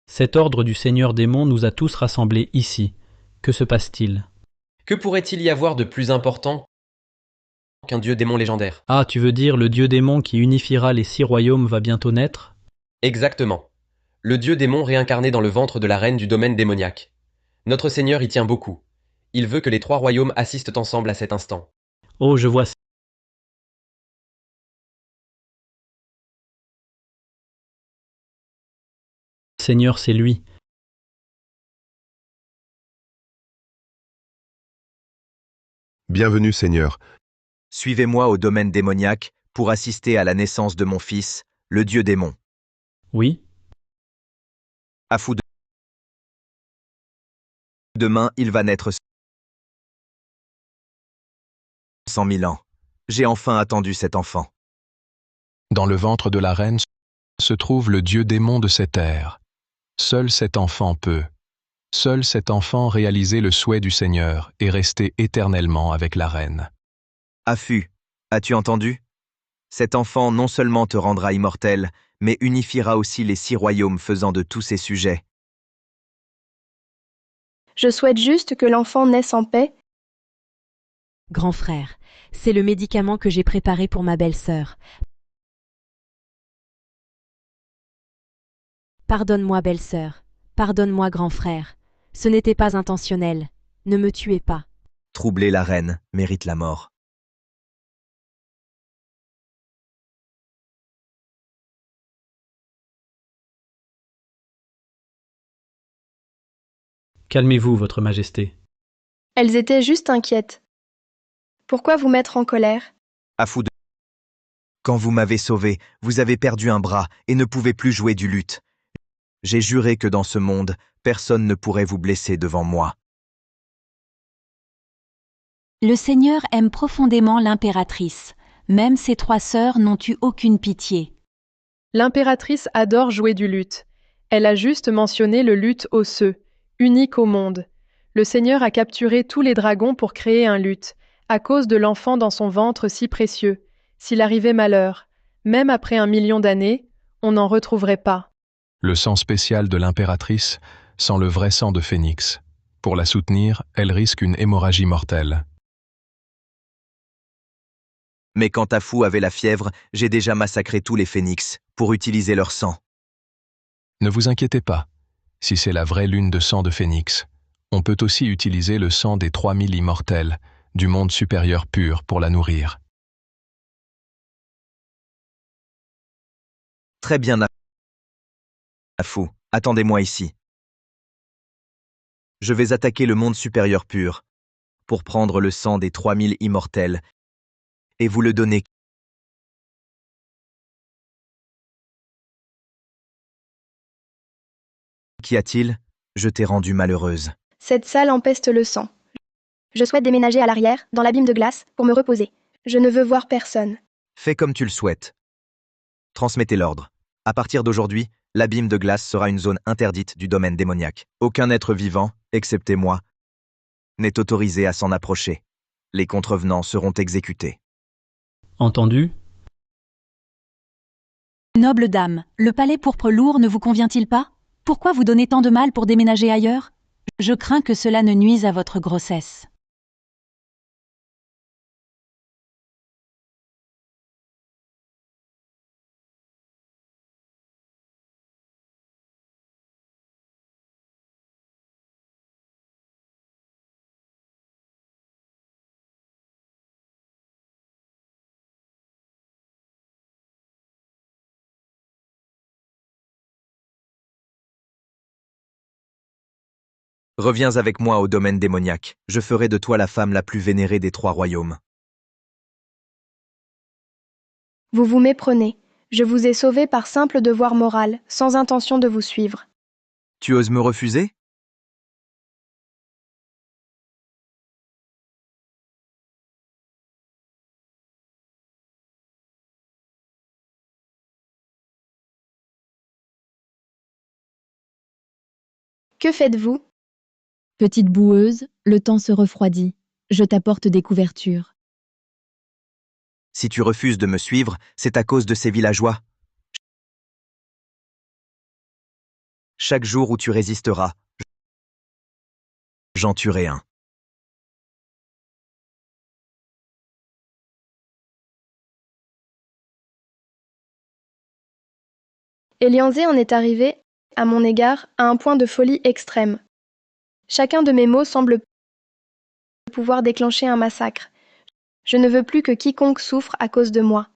Cet ordre du Seigneur Démon nous a tous rassemblés ici. Que se passe-t-il? Que pourrait-il y avoir de plus important qu'un dieu démon légendaire? Ah, tu veux dire le dieu démon qui unifiera les 6 royaumes va bientôt naître? Exactement. Le dieu démon réincarné dans le ventre de la reine du domaine démoniaque. Notre Seigneur y tient beaucoup. Il veut que les 3 royaumes assistent ensemble à cet instant. Oh, je vois. Seigneur, c'est lui. Bienvenue, Seigneur. Suivez-moi au domaine démoniaque pour assister à la naissance de mon fils, le dieu démon. Oui? À fou demain, il va naître 100 000 ans. J'ai enfin attendu cet enfant. Dans le ventre de la reine se trouve le dieu démon de cette ère. Seul cet enfant peut. Seul cet enfant réaliser le souhait du Seigneur et rester éternellement avec la reine. Affût, as-tu entendu? Cet enfant non seulement te rendra immortel, mais unifiera aussi les 6 royaumes faisant de tous ses sujets. Je souhaite juste que l'enfant naisse en paix. Grand frère, c'est le médicament que j'ai préparé pour ma belle-sœur. Pardonne-moi, belle-sœur. Pardonne-moi, grand frère. Ce n'était pas intentionnel. Ne me tuez pas. Troubler la reine mérite la mort. Calmez-vous, Votre Majesté. Elles étaient juste inquiètes. Pourquoi vous mettre en colère? À fou de... Quand vous m'avez sauvé, vous avez perdu un bras et ne pouvez plus jouer du luth. J'ai juré que dans ce monde, personne ne pourrait vous blesser devant moi. Le Seigneur aime profondément l'impératrice. Même ses 3 sœurs n'ont eu aucune pitié. L'impératrice adore jouer du luth. Elle a juste mentionné le luth osseux, unique au monde. Le Seigneur a capturé tous les dragons pour créer un luth, à cause de l'enfant dans son ventre si précieux. S'il arrivait malheur, même après 1 million d'années, on n'en retrouverait pas. Le sang spécial de l'impératrice sent le vrai sang de Phénix. Pour la soutenir, elle risque une hémorragie mortelle. Mais quand Affû avait la fièvre, j'ai déjà massacré tous les phénix pour utiliser leur sang. Ne vous inquiétez pas. Si c'est la vraie lune de sang de Phénix, on peut aussi utiliser le sang des 3000 immortels du monde supérieur pur pour la nourrir. Très bien, Affû, attendez-moi ici. Je vais attaquer le monde supérieur pur pour prendre le sang des 3000 immortels et vous le donner. Qu'y a-t-il? Je t'ai rendue malheureuse. Cette salle empeste le sang. Je souhaite déménager à l'arrière, dans l'abîme de glace, pour me reposer. Je ne veux voir personne. Fais comme tu le souhaites. Transmettez l'ordre. À partir d'aujourd'hui, l'abîme de glace sera une zone interdite du domaine démoniaque. Aucun être vivant, excepté moi, n'est autorisé à s'en approcher. Les contrevenants seront exécutés. Entendu? Noble dame, le palais pourpre lourd ne vous convient-il pas? Pourquoi vous donnez tant de mal pour déménager ailleurs? Je crains que cela ne nuise à votre grossesse. Reviens avec moi au domaine démoniaque. Je ferai de toi la femme la plus vénérée des 3 royaumes. Vous vous méprenez. Je vous ai sauvé par simple devoir moral, sans intention de vous suivre. Tu oses me refuser? Que faites-vous? Petite boueuse, le temps se refroidit. Je t'apporte des couvertures. Si tu refuses de me suivre, c'est à cause de ces villageois. Chaque jour où tu résisteras, j'en tuerai un. Elianzé en est arrivé, à mon égard, à un point de folie extrême. Chacun de mes mots semble pouvoir déclencher un massacre. Je ne veux plus que quiconque souffre à cause de moi.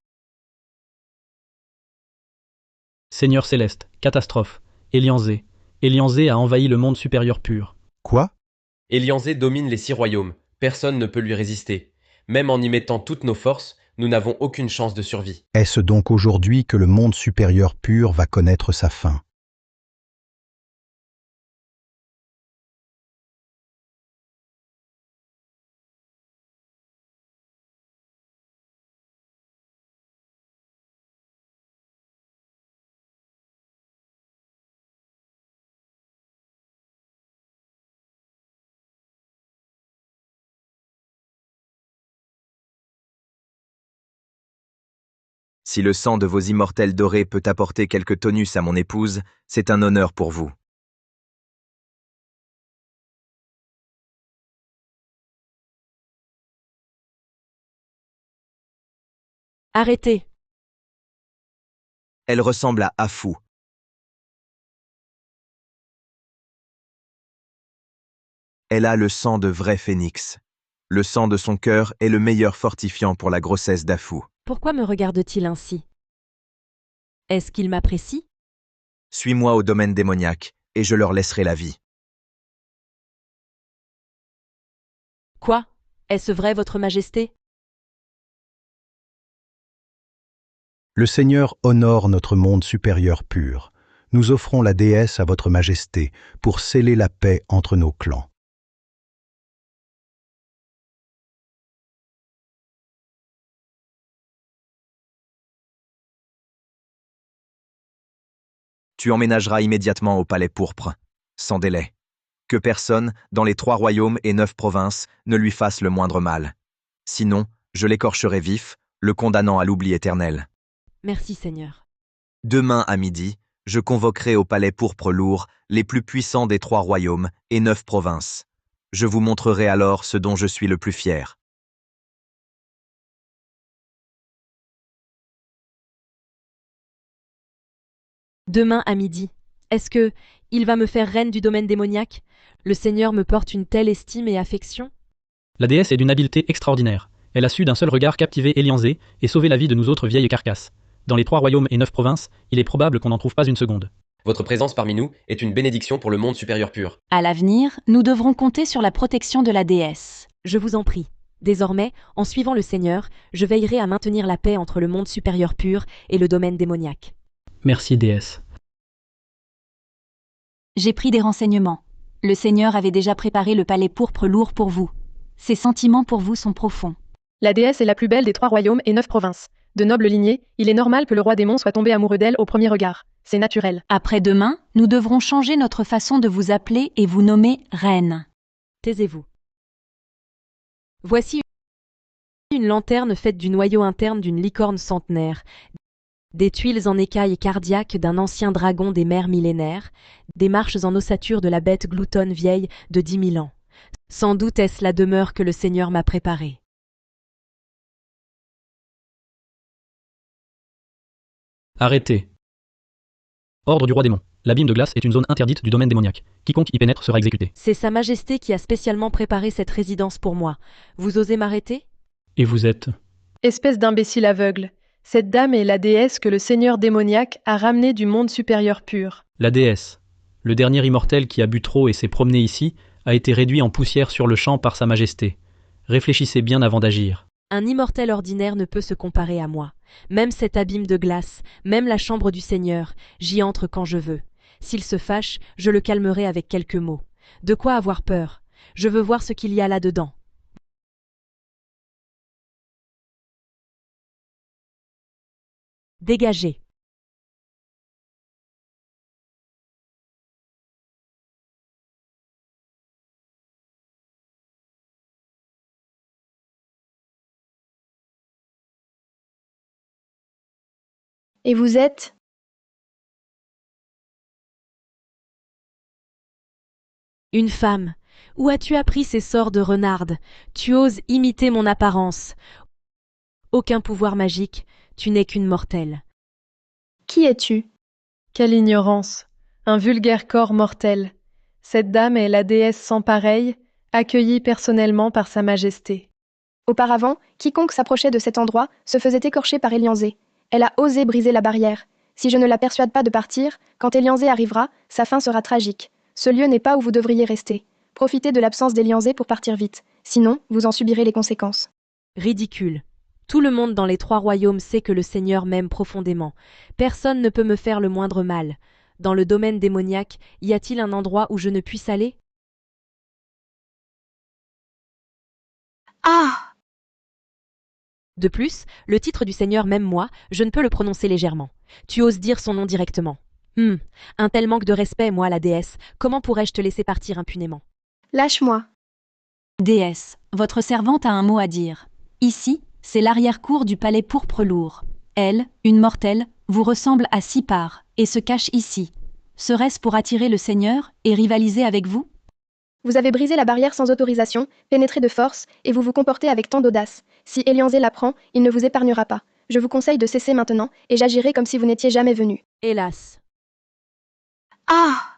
Seigneur céleste, catastrophe. Elianzé. Elianzé a envahi le monde supérieur pur. Quoi? Elianzé domine les 6 royaumes, personne ne peut lui résister. Même en y mettant toutes nos forces, nous n'avons aucune chance de survie. Est-ce donc aujourd'hui que le monde supérieur pur va connaître sa fin? Si le sang de vos immortels dorés peut apporter quelque tonus à mon épouse, c'est un honneur pour vous. Arrêtez. Elle ressemble à Afou. Elle a le sang de vrai phénix. Le sang de son cœur est le meilleur fortifiant pour la grossesse d'Afou. Pourquoi me regarde-t-il ainsi? Est-ce qu'il m'apprécie? Suis-moi au domaine démoniaque, et je leur laisserai la vie. Quoi? Est-ce vrai, votre majesté? Le Seigneur honore notre monde supérieur pur. Nous offrons la déesse à votre majesté pour sceller la paix entre nos clans. Tu emménageras immédiatement au palais pourpre, sans délai. Que personne, dans les 3 royaumes et 9 provinces, ne lui fasse le moindre mal. Sinon, je l'écorcherai vif, le condamnant à l'oubli éternel. Merci, Seigneur. Demain à midi, je convoquerai au palais pourpre lourd les plus puissants des 3 royaumes et 9 provinces. Je vous montrerai alors ce dont je suis le plus fier. Demain à midi. Est-ce que il va me faire reine du domaine démoniaque? Le Seigneur me porte une telle estime et affection? La déesse est d'une habileté extraordinaire. Elle a su d'un seul regard captiver Elianzé et sauver la vie de nous autres vieilles carcasses. Dans les 3 royaumes et 9 provinces, il est probable qu'on n'en trouve pas une seconde. Votre présence parmi nous est une bénédiction pour le monde supérieur pur. À l'avenir, nous devrons compter sur la protection de la déesse. Je vous en prie. Désormais, en suivant le Seigneur, je veillerai à maintenir la paix entre le monde supérieur pur et le domaine démoniaque. Merci déesse. J'ai pris des renseignements. Le Seigneur avait déjà préparé le palais pourpre lourd pour vous. Ses sentiments pour vous sont profonds. La déesse est la plus belle des 3 royaumes et 9 provinces. De noble lignée, il est normal que le roi démon soit tombé amoureux d'elle au premier regard. C'est naturel. Après-demain, nous devrons changer notre façon de vous appeler et vous nommer reine. Taisez-vous. Voici une lanterne faite du noyau interne d'une licorne centenaire, des tuiles en écailles cardiaques d'un ancien dragon des mers millénaires, des marches en ossature de la bête gloutonne vieille de 10 000 ans. Sans doute est-ce la demeure que le Seigneur m'a préparée. Arrêtez. Ordre du roi démon. L'abîme de glace est une zone interdite du domaine démoniaque. Quiconque y pénètre sera exécuté. C'est Sa Majesté qui a spécialement préparé cette résidence pour moi. Vous osez m'arrêter? Et vous êtes... Espèce d'imbécile aveugle. Cette dame est la déesse que le seigneur démoniaque a ramenée du monde supérieur pur. La déesse. Le dernier immortel qui a bu trop et s'est promené ici a été réduit en poussière sur le champ par Sa Majesté. Réfléchissez bien avant d'agir. Un immortel ordinaire ne peut se comparer à moi. Même cet abîme de glace, même la chambre du Seigneur, j'y entre quand je veux. S'il se fâche, je le calmerai avec quelques mots. De quoi avoir peur? Je veux voir ce qu'il y a là-dedans. Dégagez. Et vous êtes Une femme. Où as-tu appris ces sorts de renarde? Tu oses imiter mon apparence. Aucun pouvoir magique, tu n'es qu'une mortelle. Qui es-tu? Quelle ignorance! Un vulgaire corps mortel. Cette dame est la déesse sans pareille, accueillie personnellement par Sa Majesté. Auparavant, quiconque s'approchait de cet endroit se faisait écorcher par Elianzé. Elle a osé briser la barrière. Si je ne la persuade pas de partir, quand Elianzé arrivera, sa fin sera tragique. Ce lieu n'est pas où vous devriez rester. Profitez de l'absence d'Elianzé pour partir vite. Sinon, vous en subirez les conséquences. Ridicule. Tout le monde dans les 3 royaumes sait que le Seigneur m'aime profondément. Personne ne peut me faire le moindre mal. Dans le domaine démoniaque, y a-t-il un endroit où je ne puisse aller? Ah! De plus, le titre du Seigneur m'aime moi, je ne peux le prononcer légèrement. Tu oses dire son nom directement. Un tel manque de respect, moi, la déesse. Comment pourrais-je te laisser partir impunément? Lâche-moi. Déesse, votre servante a un mot à dire. Ici, c'est l'arrière-cour du palais pourpre lourd. Elle, une mortelle, vous ressemble à 6 parts, et se cache ici. Serait-ce pour attirer le Seigneur et rivaliser avec vous? Vous avez brisé la barrière sans autorisation, pénétré de force, et vous vous comportez avec tant d'audace. Si Elianzé l'apprend, il ne vous épargnera pas. Je vous conseille de cesser maintenant, et j'agirai comme si vous n'étiez jamais venu. Hélas. Ah!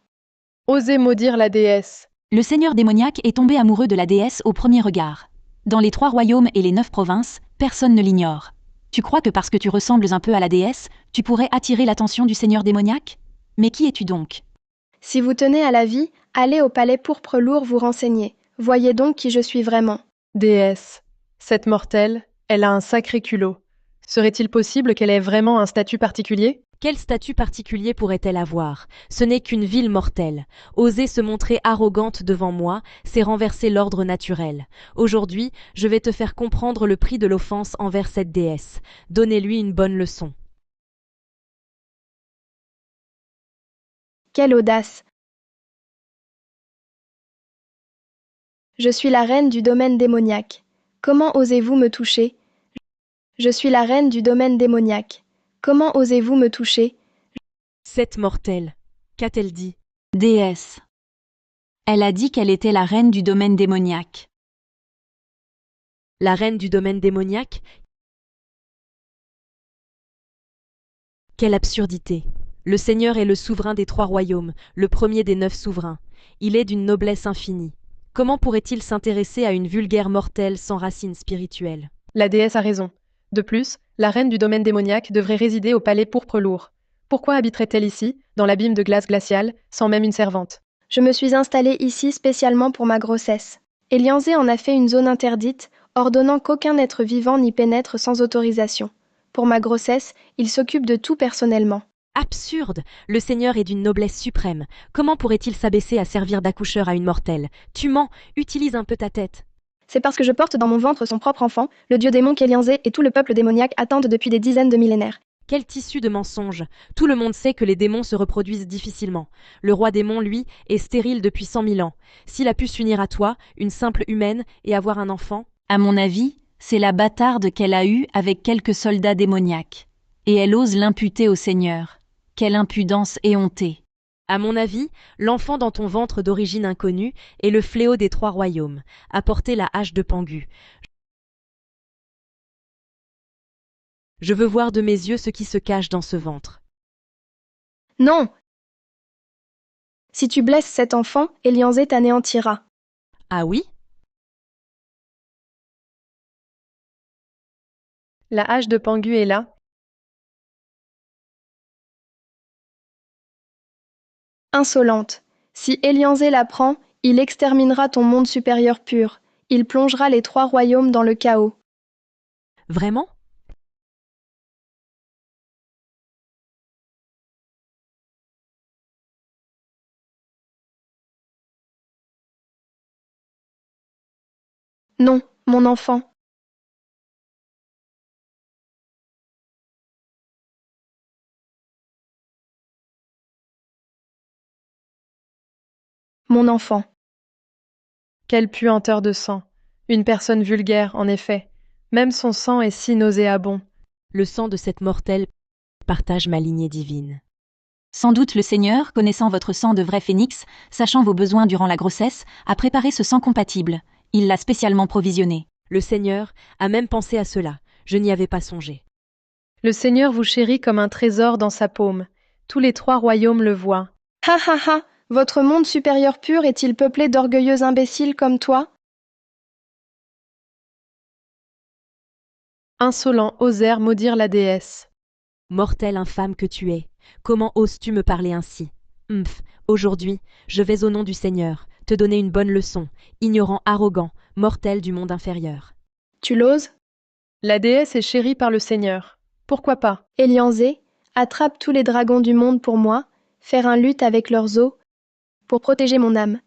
Osez maudire la déesse. Le seigneur démoniaque est tombé amoureux de la déesse au premier regard. Dans les 3 royaumes et les 9 provinces, personne ne l'ignore. Tu crois que parce que tu ressembles un peu à la déesse, tu pourrais attirer l'attention du seigneur démoniaque? Mais qui es-tu donc? Si vous tenez à la vie, allez au palais pourpre lourd vous renseigner. Voyez donc qui je suis vraiment. Déesse. Cette mortelle, elle a un sacré culot. Serait-il possible qu'elle ait vraiment un statut particulier? Quel statut particulier pourrait-elle avoir? Ce n'est qu'une vile mortelle. Oser se montrer arrogante devant moi, c'est renverser l'ordre naturel. Aujourd'hui, je vais te faire comprendre le prix de l'offense envers cette déesse. Donnez-lui une bonne leçon. Quelle audace! Je suis la reine du domaine démoniaque. Comment osez-vous me toucher? Je suis la reine du domaine démoniaque. Comment osez-vous me toucher? Cette mortelle, qu'a-t-elle dit? Déesse. Elle a dit qu'elle était la reine du domaine démoniaque. La reine du domaine démoniaque? Quelle absurdité! Le Seigneur est le souverain des 3 royaumes, le premier des 9 souverains. Il est d'une noblesse infinie. Comment pourrait-il s'intéresser à une vulgaire mortelle sans racines spirituelles? La déesse a raison. De plus, la reine du domaine démoniaque devrait résider au palais pourpre lourd. Pourquoi habiterait-elle ici, dans l'abîme de glace glaciale, sans même une servante? Je me suis installée ici spécialement pour ma grossesse. Elianzé en a fait une zone interdite, ordonnant qu'aucun être vivant n'y pénètre sans autorisation. Pour ma grossesse, il s'occupe de tout personnellement. Absurde! Le Seigneur est d'une noblesse suprême. Comment pourrait-il s'abaisser à servir d'accoucheur à une mortelle? Tu mens, utilise un peu ta tête. C'est parce que je porte dans mon ventre son propre enfant, le dieu démon qu'Elianzé et tout le peuple démoniaque attendent depuis des dizaines de millénaires. Quel tissu de mensonges! Tout le monde sait que les démons se reproduisent difficilement. Le roi démon, lui, est stérile depuis 100 000 ans. S'il a pu s'unir à toi, une simple humaine, et avoir un enfant... À mon avis, c'est la bâtarde qu'elle a eue avec quelques soldats démoniaques. Et elle ose l'imputer au Seigneur. Quelle impudence éhontée! À mon avis, l'enfant dans ton ventre d'origine inconnue est le fléau des 3 royaumes. Apportez la hache de Pangu. Je veux voir de mes yeux ce qui se cache dans ce ventre. Non! Si tu blesses cet enfant, Elianzé t'anéantira. Ah oui? La hache de Pangu est là. Insolente. Si Elianzé l'apprend, il exterminera ton monde supérieur pur. Il plongera les 3 royaumes dans le chaos. Vraiment? Non, mon enfant. Mon enfant. Quelle puanteur de sang! Une personne vulgaire, en effet. Même son sang est si nauséabond. Le sang de cette mortelle partage ma lignée divine. Sans doute le Seigneur, connaissant votre sang de vrai phénix, sachant vos besoins durant la grossesse, a préparé ce sang compatible. Il l'a spécialement provisionné. Le Seigneur a même pensé à cela. Je n'y avais pas songé. Le Seigneur vous chérit comme un trésor dans sa paume. Tous les 3 royaumes le voient. Ha ha ha! Votre monde supérieur pur est-il peuplé d'orgueilleux imbéciles comme toi? Insolents osèrent maudire la déesse. Mortel infâme que tu es, comment oses-tu me parler ainsi? Aujourd'hui, je vais au nom du Seigneur te donner une bonne leçon, ignorant arrogant, mortel du monde inférieur. Tu l'oses? La déesse est chérie par le Seigneur. Pourquoi pas? Elianzé, attrape tous les dragons du monde pour moi, faire un luth avec leurs os, pour protéger mon âme.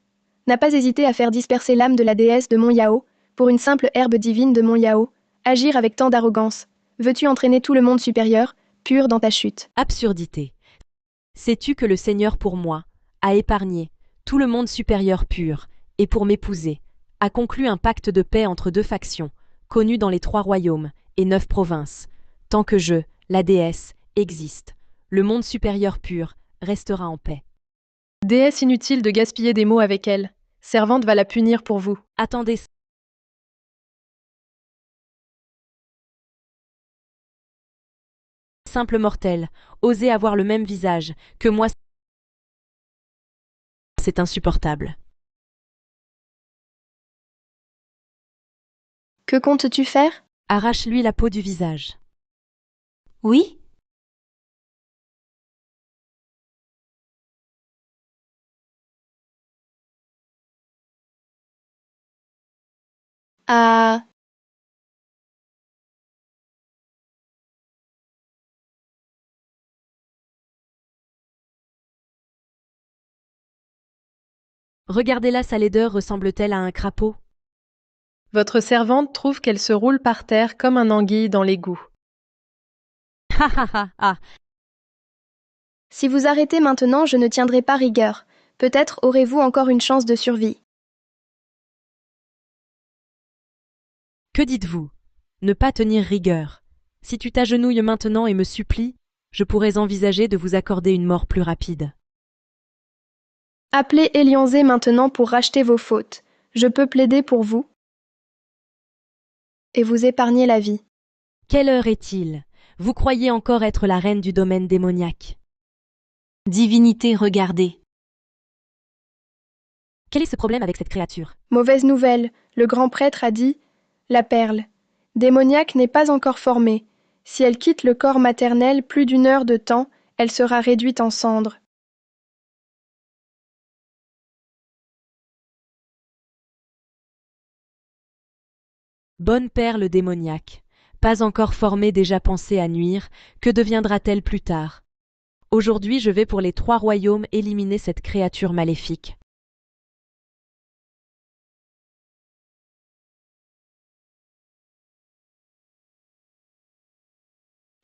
N'a pas hésité à faire disperser l'âme de la déesse de Mont Yao, pour une simple herbe divine de Mont Yao, agir avec tant d'arrogance. Veux-tu entraîner tout le monde supérieur, pur dans ta chute? Absurdité. Sais-tu que le Seigneur pour moi a épargné tout le monde supérieur pur, et pour m'épouser, a conclu un pacte de paix entre 2 factions, connues dans les 3 royaumes et 9 provinces. Tant que je, la déesse, existe, le monde supérieur pur restera en paix. Déesse inutile de gaspiller des mots avec elle. Servante va la punir pour vous. Attendez. Simple mortel, osez avoir le même visage que moi. C'est insupportable. Que comptes-tu faire? Arrache-lui la peau du visage. Oui? Ah! Regardez-la, sa laideur ressemble-t-elle à un crapaud? Votre servante trouve qu'elle se roule par terre comme un anguille dans l'égout. Ha ha ha ha! Si vous arrêtez maintenant, je ne tiendrai pas rigueur. Peut-être aurez-vous encore une chance de survie. Que dites-vous? Ne pas tenir rigueur. Si tu t'agenouilles maintenant et me supplies, je pourrais envisager de vous accorder une mort plus rapide. Appelez Elianzé maintenant pour racheter vos fautes. Je peux plaider pour vous et vous épargner la vie. Quelle heure est-il? Vous croyez encore être la reine du domaine démoniaque? Divinité, regardez. Quel est ce problème avec cette créature? Mauvaise nouvelle, le grand prêtre a dit « La perle. Démoniaque n'est pas encore formée. Si elle quitte le corps maternel plus d'1 heure de temps, elle sera réduite en cendres. » Bonne perle démoniaque, pas encore formée, déjà pensée à nuire, que deviendra-t-elle plus tard? Aujourd'hui je vais pour les 3 royaumes éliminer cette créature maléfique.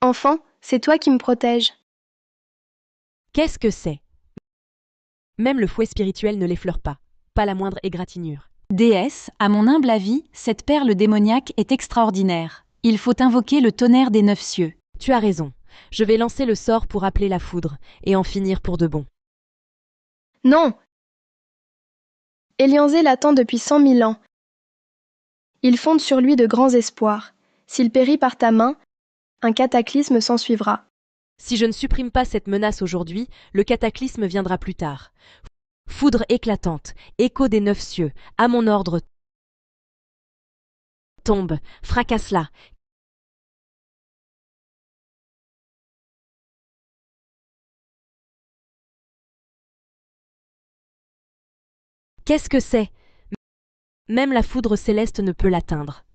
Enfant, c'est toi qui me protèges. Qu'est-ce que c'est? Même le fouet spirituel ne l'effleure pas la moindre égratignure. Déesse, à mon humble avis, cette perle démoniaque est extraordinaire. Il faut invoquer le tonnerre des 9 cieux. Tu as raison, je vais lancer le sort pour appeler la foudre, et en finir pour de bon. Non! Elianzé l'attend depuis 100 000 ans. Il fonde sur lui de grands espoirs. S'il périt par ta main, un cataclysme s'ensuivra. Si je ne supprime pas cette menace aujourd'hui, le cataclysme viendra plus tard. Foudre éclatante, écho des 9 cieux, à mon ordre. Tombe, fracasse-la. Qu'est-ce que c'est? Même la foudre céleste ne peut l'atteindre.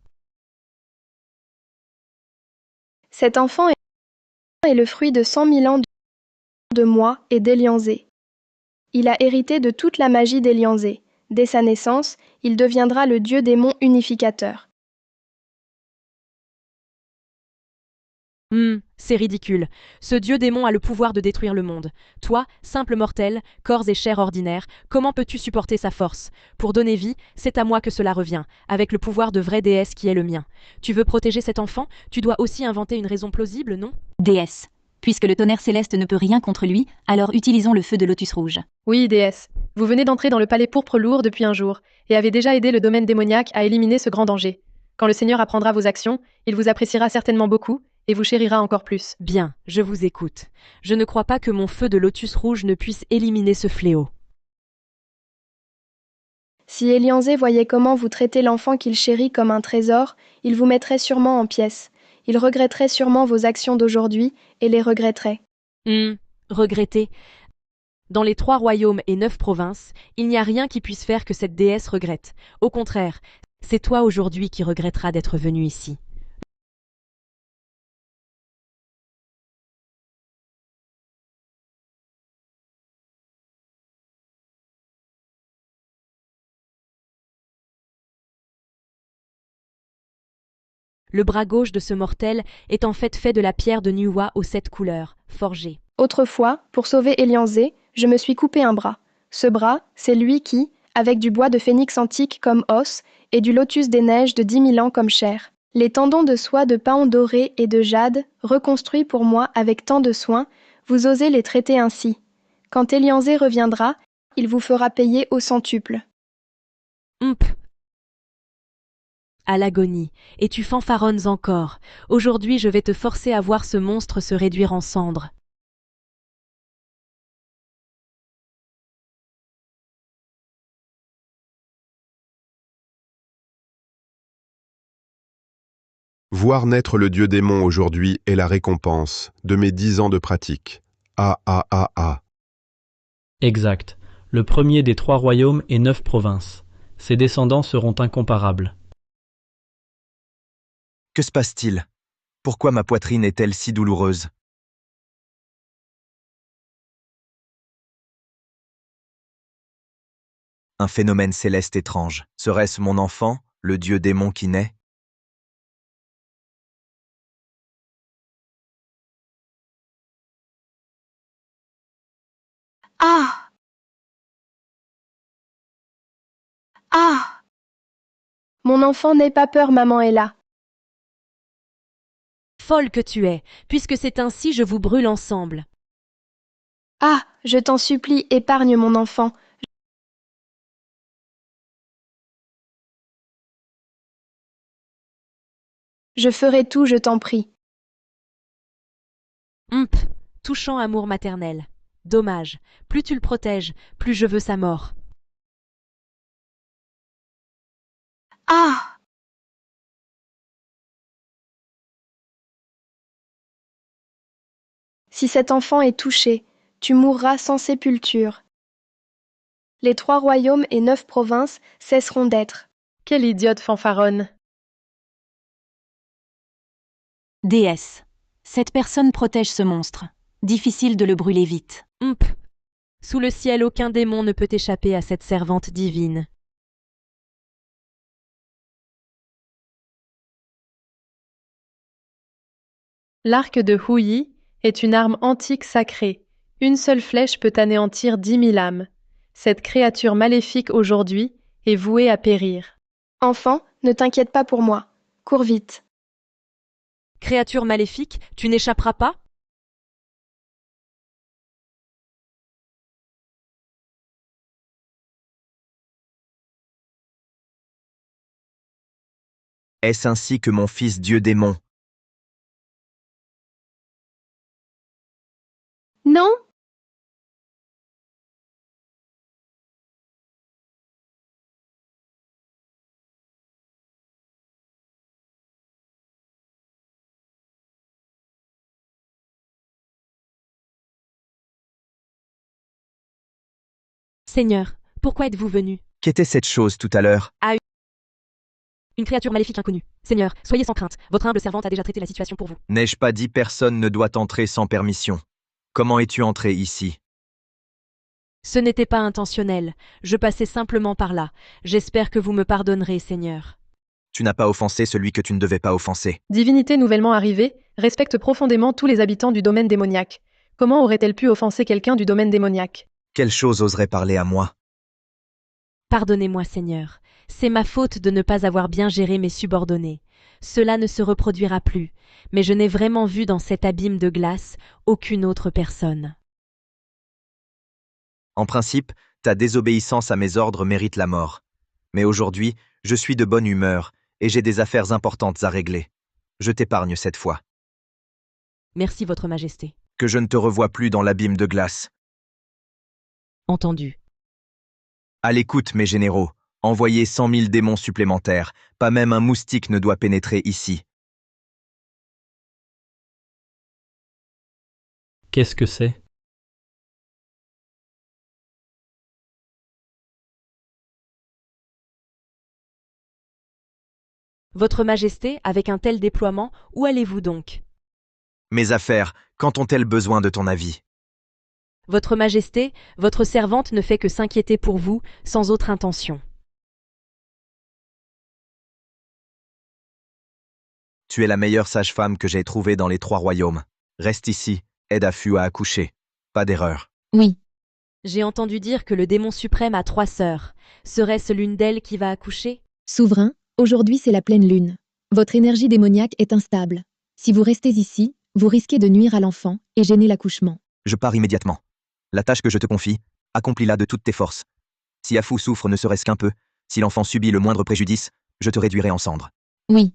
Cet enfant est le fruit de 100 000 ans de moi et d'Elianzé. Il a hérité de toute la magie d'Elianzé. Dès sa naissance, il deviendra le dieu démon unificateur. C'est ridicule. Ce dieu démon a le pouvoir de détruire le monde. Toi, simple mortel, corps et chair ordinaire, comment peux-tu supporter sa force? Pour donner vie, c'est à moi que cela revient, avec le pouvoir de vraie déesse qui est le mien. Tu veux protéger cet enfant? Tu dois aussi inventer une raison plausible, non? Déesse, Puisque le tonnerre céleste ne peut rien contre lui, alors utilisons le feu de lotus rouge. Oui, déesse. Vous venez d'entrer dans le palais pourpre lourd depuis un jour, et avez déjà aidé le domaine démoniaque à éliminer ce grand danger. Quand le Seigneur apprendra vos actions, il vous appréciera certainement beaucoup, et vous chérira encore plus. Bien, je vous écoute. Je ne crois pas que mon feu de lotus rouge ne puisse éliminer ce fléau. Si Elianzé voyait comment vous traitez l'enfant qu'il chérit comme un trésor, il vous mettrait sûrement en pièces. Il regretterait sûrement vos actions d'aujourd'hui et les regretterait. Regretter. Dans les 3 royaumes et 9 provinces, il n'y a rien qui puisse faire que cette déesse regrette. Au contraire, c'est toi aujourd'hui qui regretteras d'être venu ici. Le bras gauche de ce mortel est en fait de la pierre de Nuwa aux 7 couleurs, forgée. Autrefois, pour sauver Elianzé, je me suis coupé un bras. Ce bras, c'est lui qui, avec du bois de phénix antique comme os et du lotus des neiges de 10 000 ans comme chair, les tendons de soie de paon doré et de jade, reconstruits pour moi avec tant de soin, vous osez les traiter ainsi. Quand Elianzé reviendra, il vous fera payer au centuple. À l'agonie, et tu fanfaronnes encore. Aujourd'hui je vais te forcer à voir ce monstre se réduire en cendres. Voir naître le dieu démon aujourd'hui est la récompense de mes 10 ans de pratique. Ah. Exact. Le premier des 3 royaumes et 9 provinces. Ses descendants seront incomparables. Que se passe-t-il? Pourquoi ma poitrine est-elle si douloureuse? Un phénomène céleste étrange. Serait-ce mon enfant, le dieu démon qui naît? Ah! Ah! Mon enfant, n'aie pas peur, maman est là. Folle que tu es, puisque c'est ainsi je vous brûle ensemble. Ah! Je t'en supplie, épargne mon enfant. Je ferai tout, je t'en prie. Touchant amour maternel. Dommage, plus tu le protèges, plus je veux sa mort. Ah! Si cet enfant est touché, tu mourras sans sépulture. Les 3 royaumes et 9 provinces cesseront d'être. Quelle idiote fanfaronne! Déesse. Cette personne protège ce monstre. Difficile de le brûler vite. Sous le ciel, aucun démon ne peut échapper à cette servante divine. L'arc de Houyi est une arme antique sacrée. Une seule flèche peut anéantir 10 000 âmes. Cette créature maléfique aujourd'hui est vouée à périr. Enfant, ne t'inquiète pas pour moi. Cours vite. Créature maléfique, tu n'échapperas pas? Est-ce ainsi que mon fils dieu démon? Non? Seigneur, pourquoi êtes-vous venu? Qu'était cette chose tout à l'heure? Une créature maléfique inconnue. Seigneur, soyez sans crainte, votre humble servante a déjà traité la situation pour vous. N'ai-je pas dit personne ne doit entrer sans permission? Comment es-tu entré ici? Ce n'était pas intentionnel, je passais simplement par là. J'espère que vous me pardonnerez, Seigneur. Tu n'as pas offensé celui que tu ne devais pas offenser. Divinité nouvellement arrivée respecte profondément tous les habitants du domaine démoniaque. Comment aurait-elle pu offenser quelqu'un du domaine démoniaque? Quelle chose oserait parler à moi? Pardonnez-moi, Seigneur. C'est ma faute de ne pas avoir bien géré mes subordonnés. Cela ne se reproduira plus, mais je n'ai vraiment vu dans cet abîme de glace aucune autre personne. En principe, ta désobéissance à mes ordres mérite la mort. Mais aujourd'hui, je suis de bonne humeur et j'ai des affaires importantes à régler. Je t'épargne cette fois. Merci, Votre Majesté. Que je ne te revoie plus dans l'abîme de glace. Entendu. À l'écoute, mes généraux. Envoyez 100 000 démons supplémentaires. Pas même un moustique ne doit pénétrer ici. Qu'est-ce que c'est? Votre Majesté, avec un tel déploiement, où allez-vous donc? Mes affaires, quand ont-elles besoin de ton avis? Votre Majesté, votre servante ne fait que s'inquiéter pour vous, sans autre intention. Tu es la meilleure sage-femme que j'ai trouvée dans les 3 royaumes. Reste ici, aide Afu à accoucher. Pas d'erreur. Oui, J'ai entendu dire que le démon suprême a 3 sœurs. Serait-ce l'une d'elles qui va accoucher? souverain, aujourd'hui c'est la pleine lune. Votre énergie démoniaque est instable. Si vous restez ici, vous risquez de nuire à l'enfant et gêner l'accouchement. Je pars immédiatement. La tâche que je te confie, accomplis-la de toutes tes forces. Si Afu souffre ne serait-ce qu'un peu, si l'enfant subit le moindre préjudice, je te réduirai en cendres. Oui,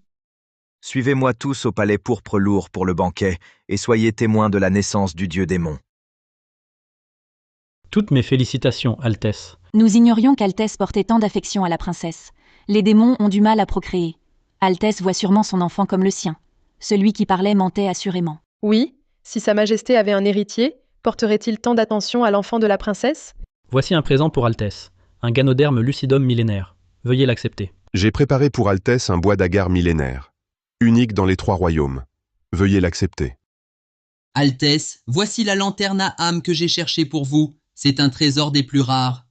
Suivez-moi tous au palais pourpre lourd pour le banquet, et soyez témoins de la naissance du dieu démon. Toutes mes félicitations, Altesse. Nous ignorions qu'Altès portait tant d'affection à la princesse. Les démons ont du mal à procréer. Altès voit sûrement son enfant comme le sien. Celui qui parlait mentait assurément. Oui, si Sa Majesté avait un héritier, porterait-il tant d'attention à l'enfant de la princesse? Voici un présent pour Altesse, un ganoderme lucidum millénaire. Veuillez l'accepter. J'ai préparé pour Altesse un bois d'agar millénaire, unique dans les 3 royaumes. Veuillez l'accepter. Altesse, voici la lanterne à âme que j'ai cherchée pour vous. C'est un trésor des plus rares.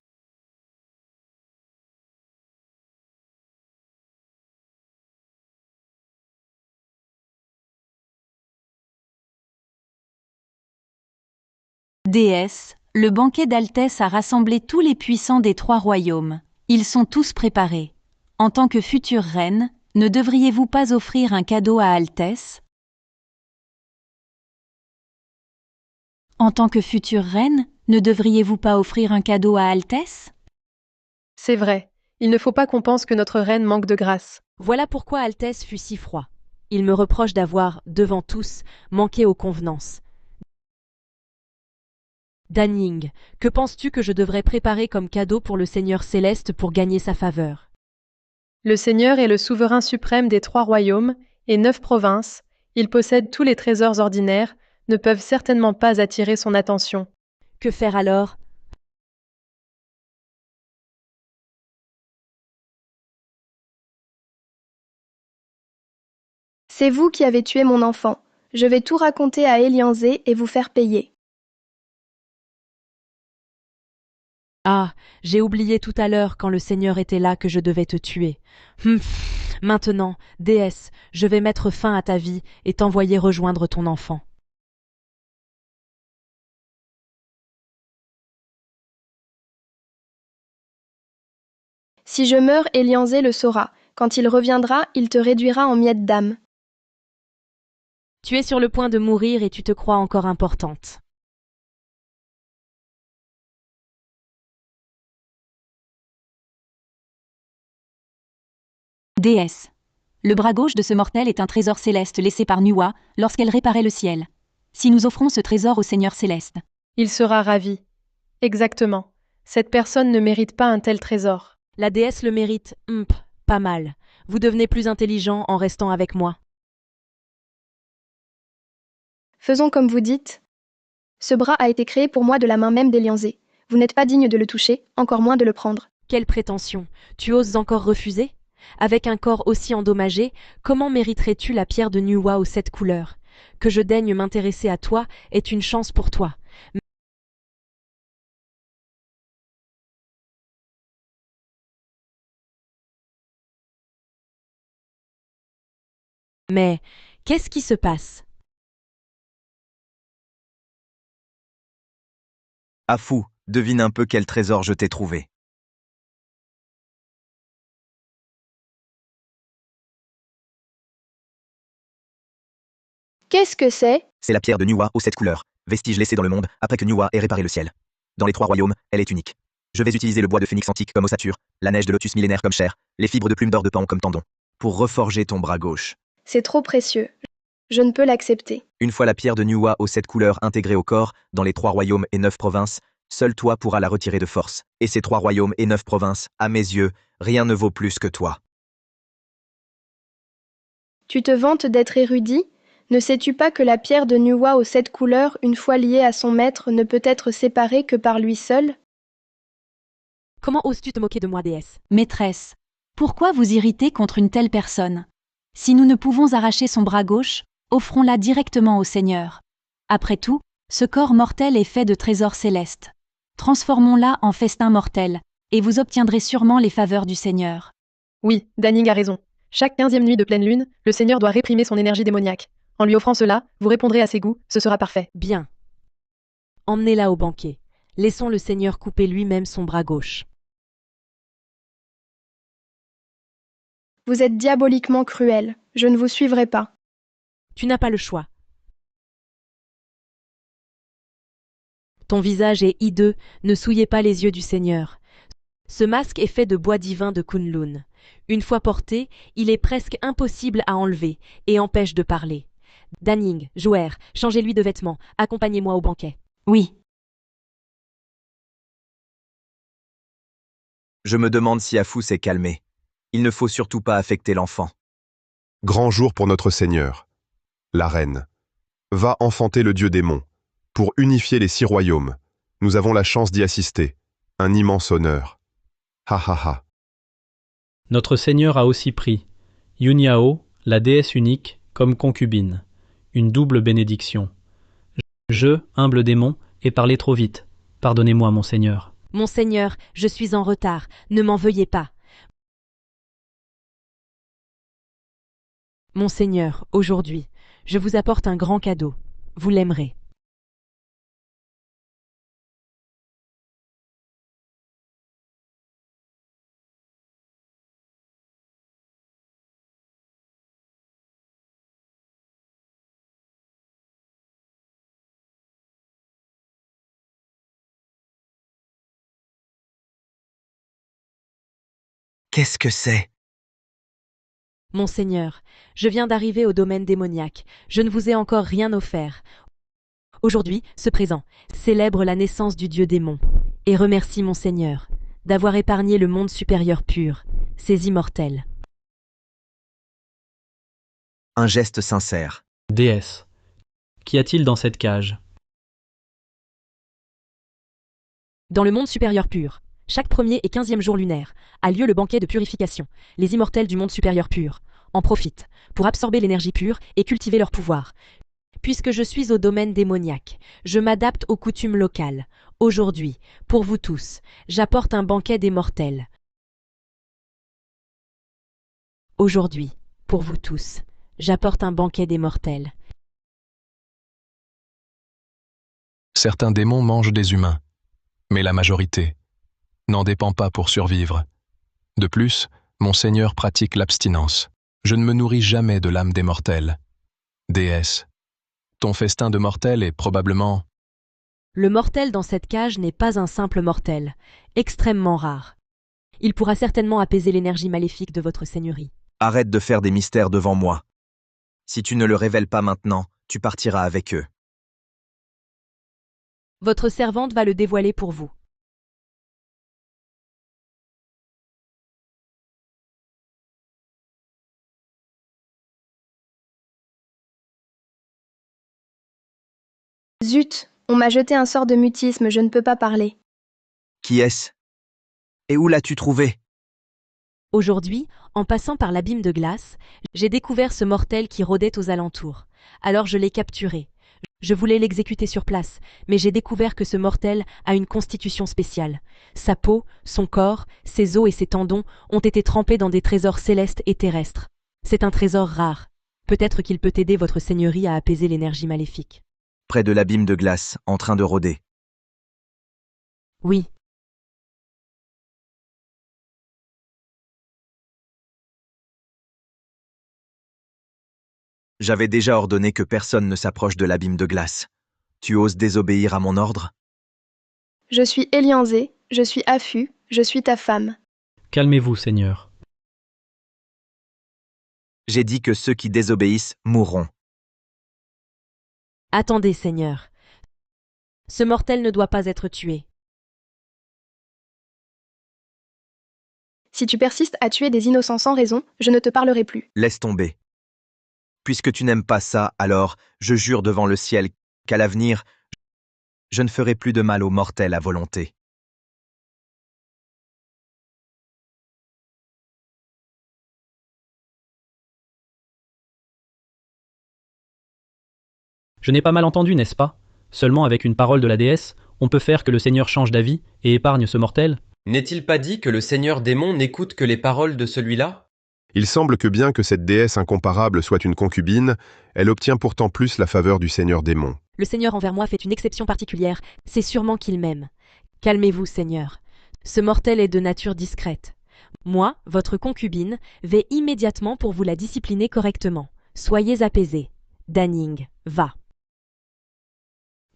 Déesse, le banquet d'Altès a rassemblé tous les puissants des 3 royaumes. Ils sont tous préparés. En tant que future reine, ne devriez-vous pas offrir un cadeau à Altès? En tant que future reine, ne devriez-vous pas offrir un cadeau à Altès? C'est vrai, il ne faut pas qu'on pense que notre reine manque de grâce. Voilà pourquoi Altesse fut si froid. Il me reproche d'avoir, devant tous, manqué aux convenances. Danning, que penses-tu que je devrais préparer comme cadeau pour le Seigneur céleste pour gagner sa faveur? Le Seigneur est le souverain suprême des 3 royaumes et 9 provinces. Il possède tous les trésors ordinaires, ne peuvent certainement pas attirer son attention. Que faire alors? C'est vous qui avez tué mon enfant. Je vais tout raconter à Elianzé et vous faire payer. Ah, j'ai oublié tout à l'heure quand le Seigneur était là que je devais te tuer. Maintenant, déesse, je vais mettre fin à ta vie et t'envoyer rejoindre ton enfant. Si je meurs, Elianzé le saura. Quand il reviendra, il te réduira en miettes d'âme. Tu es sur le point de mourir et tu te crois encore importante. Déesse. Le bras gauche de ce mortel est un trésor céleste laissé par Nuwa lorsqu'elle réparait le ciel. Si nous offrons ce trésor au Seigneur céleste, Il sera ravi. Exactement. Cette personne ne mérite pas un tel trésor. La déesse le mérite, pas mal. Vous devenez plus intelligent en restant avec moi. Faisons comme vous dites. Ce bras a été créé pour moi de la main même d'Elianzé. Vous n'êtes pas digne de le toucher, encore moins de le prendre. Quelle prétention! Tu oses encore refuser? Avec un corps aussi endommagé, comment mériterais-tu la pierre de Nuwa aux 7 couleurs? Que je daigne m'intéresser à toi est une chance pour toi. Mais qu'est-ce qui se passe? Afu, devine un peu quel trésor je t'ai trouvé. Qu'est-ce que c'est? C'est la pierre de Nuwa aux 7 couleurs, vestige laissé dans le monde après que Nuwa ait réparé le ciel. Dans les 3 royaumes, elle est unique. Je vais utiliser le bois de phénix antique comme ossature, la neige de lotus millénaire comme chair, les fibres de plumes d'or de pan comme tendon, pour reforger ton bras gauche. C'est trop précieux. Je ne peux l'accepter. Une fois la pierre de Nuwa aux 7 couleurs intégrée au corps, dans les 3 royaumes et 9 provinces, seul toi pourras la retirer de force. Et ces 3 royaumes et 9 provinces, à mes yeux, rien ne vaut plus que toi. Tu te vantes d'être érudit? Ne sais-tu pas que la pierre de Nuwa aux 7 couleurs, une fois liée à son maître, ne peut être séparée que par lui seul? Comment oses-tu te moquer de moi, déesse? Maîtresse, pourquoi vous irriter contre une telle personne? Si nous ne pouvons arracher son bras gauche, offrons-la directement au Seigneur. Après tout, ce corps mortel est fait de trésors célestes. Transformons-la en festin mortel, et vous obtiendrez sûrement les faveurs du Seigneur. Oui, Danning a raison. Chaque 15e nuit de pleine lune, le Seigneur doit réprimer son énergie démoniaque. En lui offrant cela, vous répondrez à ses goûts, ce sera parfait. Bien. Emmenez-la au banquet. Laissons le Seigneur couper lui-même son bras gauche. Vous êtes diaboliquement cruel. Je ne vous suivrai pas. Tu n'as pas le choix. Ton visage est hideux, ne souillez pas les yeux du Seigneur. Ce masque est fait de bois divin de Kunlun. Une fois porté, il est presque impossible à enlever et empêche de parler. Danning, joueur, changez-lui de vêtements, accompagnez-moi au banquet. Oui. Je me demande si Afou s'est calmé. Il ne faut surtout pas affecter l'enfant. Grand jour pour notre Seigneur. La reine. Va enfanter le dieu démon. Pour unifier les 6 royaumes. Nous avons la chance d'y assister. Un immense honneur. Ha ha ha. Notre Seigneur a aussi pris Yunyao, la déesse unique, comme concubine. Une double bénédiction. Je, humble démon, ai parlé trop vite. Pardonnez-moi, mon Seigneur. Mon Seigneur, je suis en retard, ne m'en veuillez pas. Mon Seigneur, aujourd'hui, je vous apporte un grand cadeau. Vous l'aimerez. Qu'est-ce que c'est? Mon Seigneur, je viens d'arriver au domaine démoniaque. Je ne vous ai encore rien offert. Aujourd'hui, ce présent célèbre la naissance du dieu démon et remercie mon Seigneur d'avoir épargné le monde supérieur pur, ses immortels. Un geste sincère. Déesse. Qu'y a-t-il dans cette cage? Dans le monde supérieur pur, chaque 1er et 15e jour lunaire, a lieu le banquet de purification. Les immortels du monde supérieur pur en profitent pour absorber l'énergie pure et cultiver leur pouvoir. Puisque je suis au domaine démoniaque, je m'adapte aux coutumes locales. Aujourd'hui, pour vous tous, j'apporte un banquet des mortels. Aujourd'hui, pour vous tous, j'apporte un banquet des mortels. Certains démons mangent des humains, mais la majorité n'en dépend pas pour survivre. De plus, mon Seigneur pratique l'abstinence. Je ne me nourris jamais de l'âme des mortels. Déesse, ton festin de mortel est probablement... Le mortel dans cette cage n'est pas un simple mortel, extrêmement rare. Il pourra certainement apaiser l'énergie maléfique de votre seigneurie. Arrête de faire des mystères devant moi. Si tu ne le révèles pas maintenant, tu partiras avec eux. Votre servante va le dévoiler pour vous. Zut, on m'a jeté un sort de mutisme, je ne peux pas parler. Qui est-ce? Et où l'as-tu trouvé? Aujourd'hui, en passant par l'abîme de glace, j'ai découvert ce mortel qui rôdait aux alentours. Alors je l'ai capturé. Je voulais l'exécuter sur place, mais j'ai découvert que ce mortel a une constitution spéciale. Sa peau, son corps, ses os et ses tendons ont été trempés dans des trésors célestes et terrestres. C'est un trésor rare. Peut-être qu'il peut aider votre seigneurie à apaiser l'énergie maléfique. Près de l'abîme de glace, en train de rôder. Oui. J'avais déjà ordonné que personne ne s'approche de l'abîme de glace. Tu oses désobéir à mon ordre? Je suis Elianzé, je suis Afu, je suis ta femme. Calmez-vous, Seigneur. J'ai dit que ceux qui désobéissent mourront. Attendez, Seigneur. Ce mortel ne doit pas être tué. Si tu persistes à tuer des innocents sans raison, je ne te parlerai plus. Laisse tomber. Puisque tu n'aimes pas ça, alors je jure devant le ciel qu'à l'avenir, je ne ferai plus de mal aux mortels à volonté. Je n'ai pas mal entendu, n'est-ce pas? Seulement avec une parole de la déesse, on peut faire que le Seigneur change d'avis et épargne ce mortel? N'est-il pas dit que le Seigneur démon n'écoute que les paroles de celui-là? Il semble que bien que cette déesse incomparable soit une concubine, elle obtient pourtant plus la faveur du Seigneur démon. Le Seigneur envers moi fait une exception particulière. C'est sûrement qu'il m'aime. Calmez-vous, Seigneur. Ce mortel est de nature discrète. Moi, votre concubine, vais immédiatement pour vous la discipliner correctement. Soyez apaisés. Danning, va.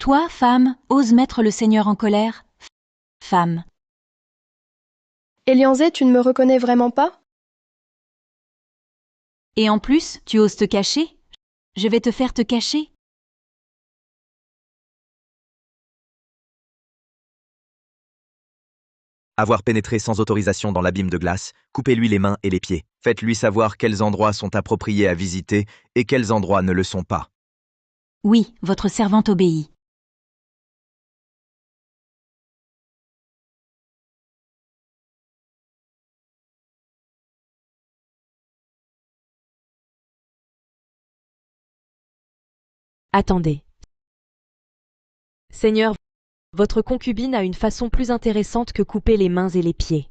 Toi, femme, oses mettre le Seigneur en colère? Femme. Elianzé, tu ne me reconnais vraiment pas? Et en plus, tu oses te cacher? Je vais te faire te cacher. Avoir pénétré sans autorisation dans l'abîme de glace, coupez-lui les mains et les pieds. Faites-lui savoir quels endroits sont appropriés à visiter et quels endroits ne le sont pas. Oui, votre servante obéit. Attendez. Seigneur, votre concubine a une façon plus intéressante que couper les mains et les pieds.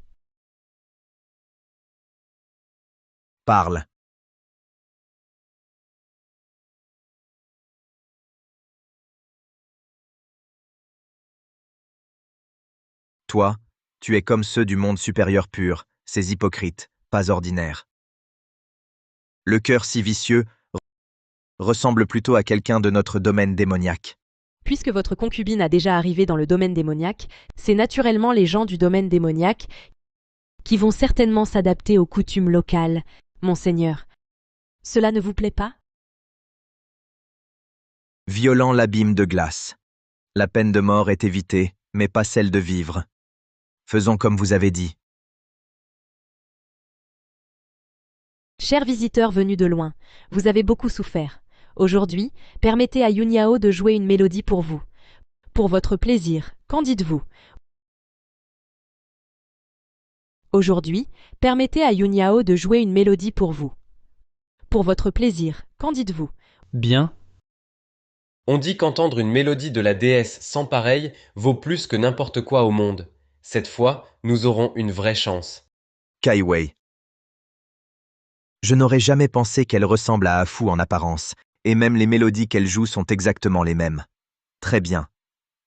Parle. Toi, tu es comme ceux du monde supérieur pur, ces hypocrites, pas ordinaires. Le cœur si vicieux ressemble plutôt à quelqu'un de notre domaine démoniaque. Puisque votre concubine a déjà arrivé dans le domaine démoniaque, c'est naturellement les gens du domaine démoniaque qui vont certainement s'adapter aux coutumes locales, Monseigneur. Cela ne vous plaît pas? Violant l'abîme de glace. La peine de mort est évitée, mais pas celle de vivre. Faisons comme vous avez dit. Chers visiteurs venus de loin, vous avez beaucoup souffert. Aujourd'hui, permettez à Yunyao de jouer une mélodie pour vous. Pour votre plaisir, qu'en dites-vous? Aujourd'hui, permettez à Yunyao de jouer une mélodie pour vous. Pour votre plaisir, qu'en dites-vous? Bien. On dit qu'entendre une mélodie de la déesse sans pareille vaut plus que n'importe quoi au monde. Cette fois, nous aurons une vraie chance. Kai Wei. Je n'aurais jamais pensé qu'elle ressemble à Afu en apparence, et même les mélodies qu'elle joue sont exactement les mêmes. Très bien.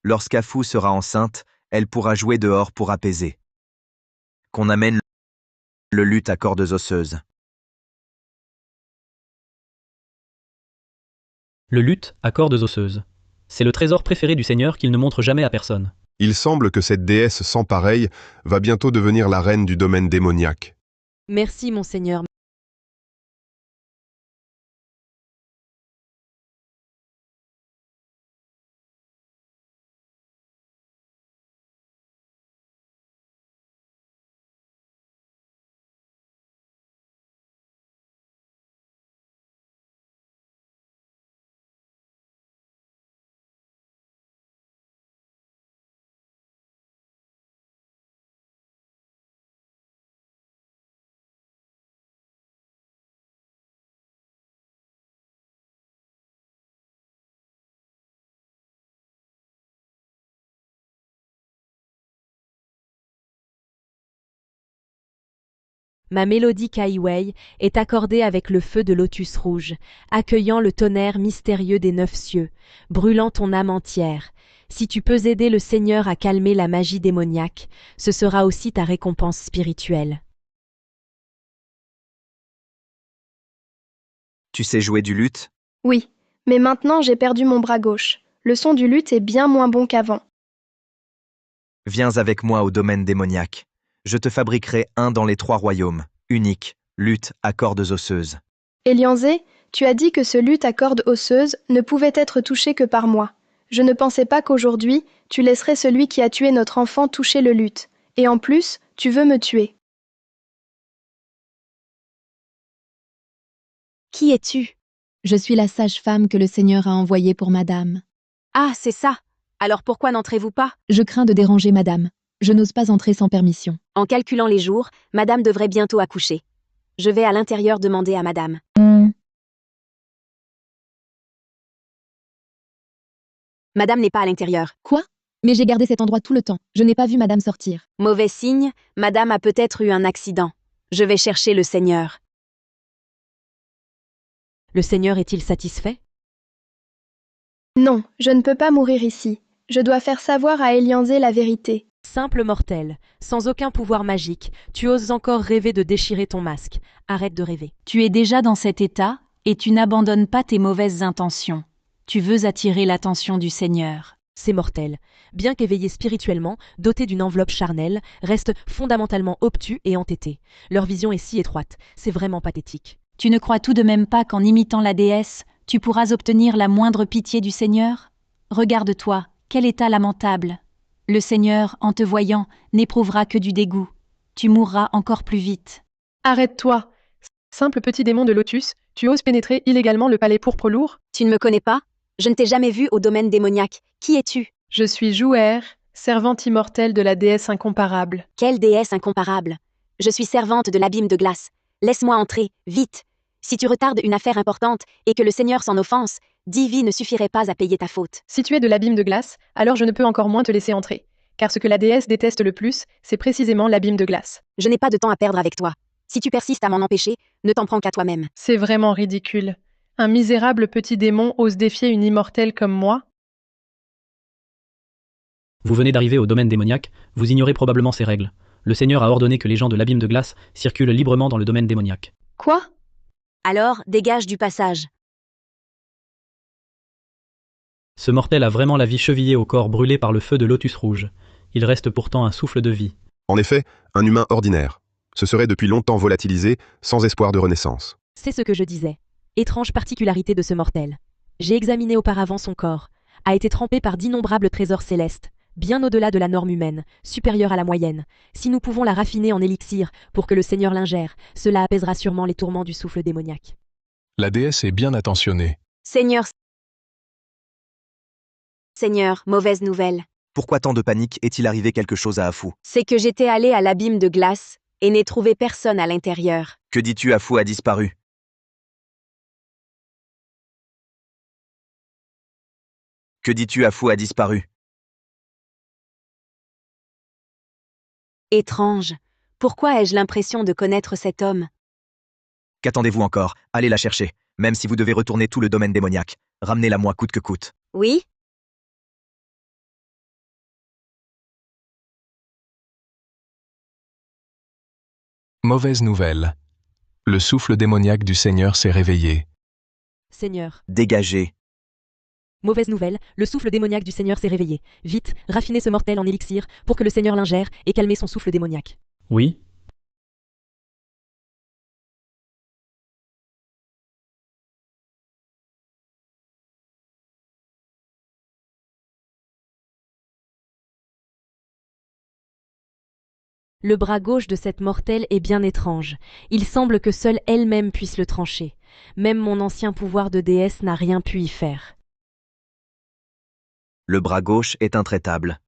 Lorsqu'Afu sera enceinte, elle pourra jouer dehors pour apaiser. Qu'on amène le luth à cordes osseuses. Le luth à cordes osseuses. C'est le trésor préféré du Seigneur qu'il ne montre jamais à personne. Il semble que cette déesse sans pareille va bientôt devenir la reine du domaine démoniaque. Merci, Monseigneur. Ma mélodie Kaiwei est accordée avec le feu de lotus rouge, accueillant le tonnerre mystérieux des 9 cieux, brûlant ton âme entière. Si tu peux aider le Seigneur à calmer la magie démoniaque, ce sera aussi ta récompense spirituelle. Tu sais jouer du luth? Oui, mais maintenant j'ai perdu mon bras gauche. Le son du luth est bien moins bon qu'avant. Viens avec moi au domaine démoniaque. Je te fabriquerai un dans les 3 royaumes, unique, luth à cordes osseuses. Elianzé, tu as dit que ce luth à cordes osseuses ne pouvait être touché que par moi. Je ne pensais pas qu'aujourd'hui, tu laisserais celui qui a tué notre enfant toucher le luth. Et en plus, tu veux me tuer. Qui es-tu? Je suis la sage-femme que le Seigneur a envoyée pour madame. Ah, c'est ça. Alors pourquoi n'entrez-vous pas? Je crains de déranger madame. Je n'ose pas entrer sans permission. En calculant les jours, madame devrait bientôt accoucher. Je vais à l'intérieur demander à madame. Madame n'est pas à l'intérieur. Quoi? Mais j'ai gardé cet endroit tout le temps. Je n'ai pas vu madame sortir. Mauvais signe, madame a peut-être eu un accident. Je vais chercher le Seigneur. Le Seigneur est-il satisfait? Non, je ne peux pas mourir ici. Je dois faire savoir à Elianzé la vérité. Simple mortel, sans aucun pouvoir magique, tu oses encore rêver de déchirer ton masque. Arrête de rêver. Tu es déjà dans cet état et tu n'abandonnes pas tes mauvaises intentions. Tu veux attirer l'attention du Seigneur. Ces mortels, bien qu'éveillés spirituellement, dotés d'une enveloppe charnelle, restent fondamentalement obtus et entêtés. Leur vision est si étroite, c'est vraiment pathétique. Tu ne crois tout de même pas qu'en imitant la déesse, tu pourras obtenir la moindre pitié du Seigneur? Regarde-toi, quel état lamentable. Le Seigneur, en te voyant, n'éprouvera que du dégoût. Tu mourras encore plus vite. Arrête-toi. Simple petit démon de lotus, tu oses pénétrer illégalement le palais pourpre lourd? Tu ne me connais pas? Je ne t'ai jamais vu au domaine démoniaque. Qui es-tu? Je suis Jouer, servante immortelle de la déesse incomparable. Quelle déesse incomparable? Je suis servante de l'abîme de glace. Laisse-moi entrer, vite. Si tu retardes une affaire importante et que le Seigneur s'en offense, 10 vies ne suffiraient pas à payer ta faute. Si tu es de l'abîme de glace, alors je ne peux encore moins te laisser entrer. Car ce que la déesse déteste le plus, c'est précisément l'abîme de glace. Je n'ai pas de temps à perdre avec toi. Si tu persistes à m'en empêcher, ne t'en prends qu'à toi-même. C'est vraiment ridicule. Un misérable petit démon ose défier une immortelle comme moi? Vous venez d'arriver au domaine démoniaque, vous ignorez probablement ces règles. Le Seigneur a ordonné que les gens de l'abîme de glace circulent librement dans le domaine démoniaque. Quoi? Alors, dégage du passage. Ce mortel a vraiment la vie chevillée au corps brûlé par le feu de Lotus Rouge. Il reste pourtant un souffle de vie. En effet, un humain ordinaire. Ce serait depuis longtemps volatilisé, sans espoir de renaissance. C'est ce que je disais. Étrange particularité de ce mortel. J'ai examiné auparavant son corps. A été trempé par d'innombrables trésors célestes, bien au-delà de la norme humaine, supérieure à la moyenne. Si nous pouvons la raffiner en élixir pour que le Seigneur l'ingère, cela apaisera sûrement les tourments du souffle démoniaque. La déesse est bien attentionnée. Seigneur, mauvaise nouvelle. Pourquoi tant de panique? Est-il arrivé quelque chose à Afou? C'est que j'étais allé à l'abîme de glace et n'ai trouvé personne à l'intérieur. Que dis-tu? Afou a disparu. Que dis-tu? Afou a disparu. Étrange. Pourquoi ai-je l'impression de connaître cet homme? Qu'attendez-vous encore? Allez la chercher. Même si vous devez retourner tout le domaine démoniaque. Ramenez-la moi coûte que coûte. Oui? Mauvaise nouvelle. Le souffle démoniaque du Seigneur s'est réveillé. Seigneur. Dégagez. Mauvaise nouvelle, le souffle démoniaque du Seigneur s'est réveillé. Vite, raffinez ce mortel en élixir pour que le Seigneur l'ingère et calmer son souffle démoniaque. Oui? Le bras gauche de cette mortelle est bien étrange. Il semble que seule elle-même puisse le trancher. Même mon ancien pouvoir de déesse n'a rien pu y faire. Le bras gauche est intraitable.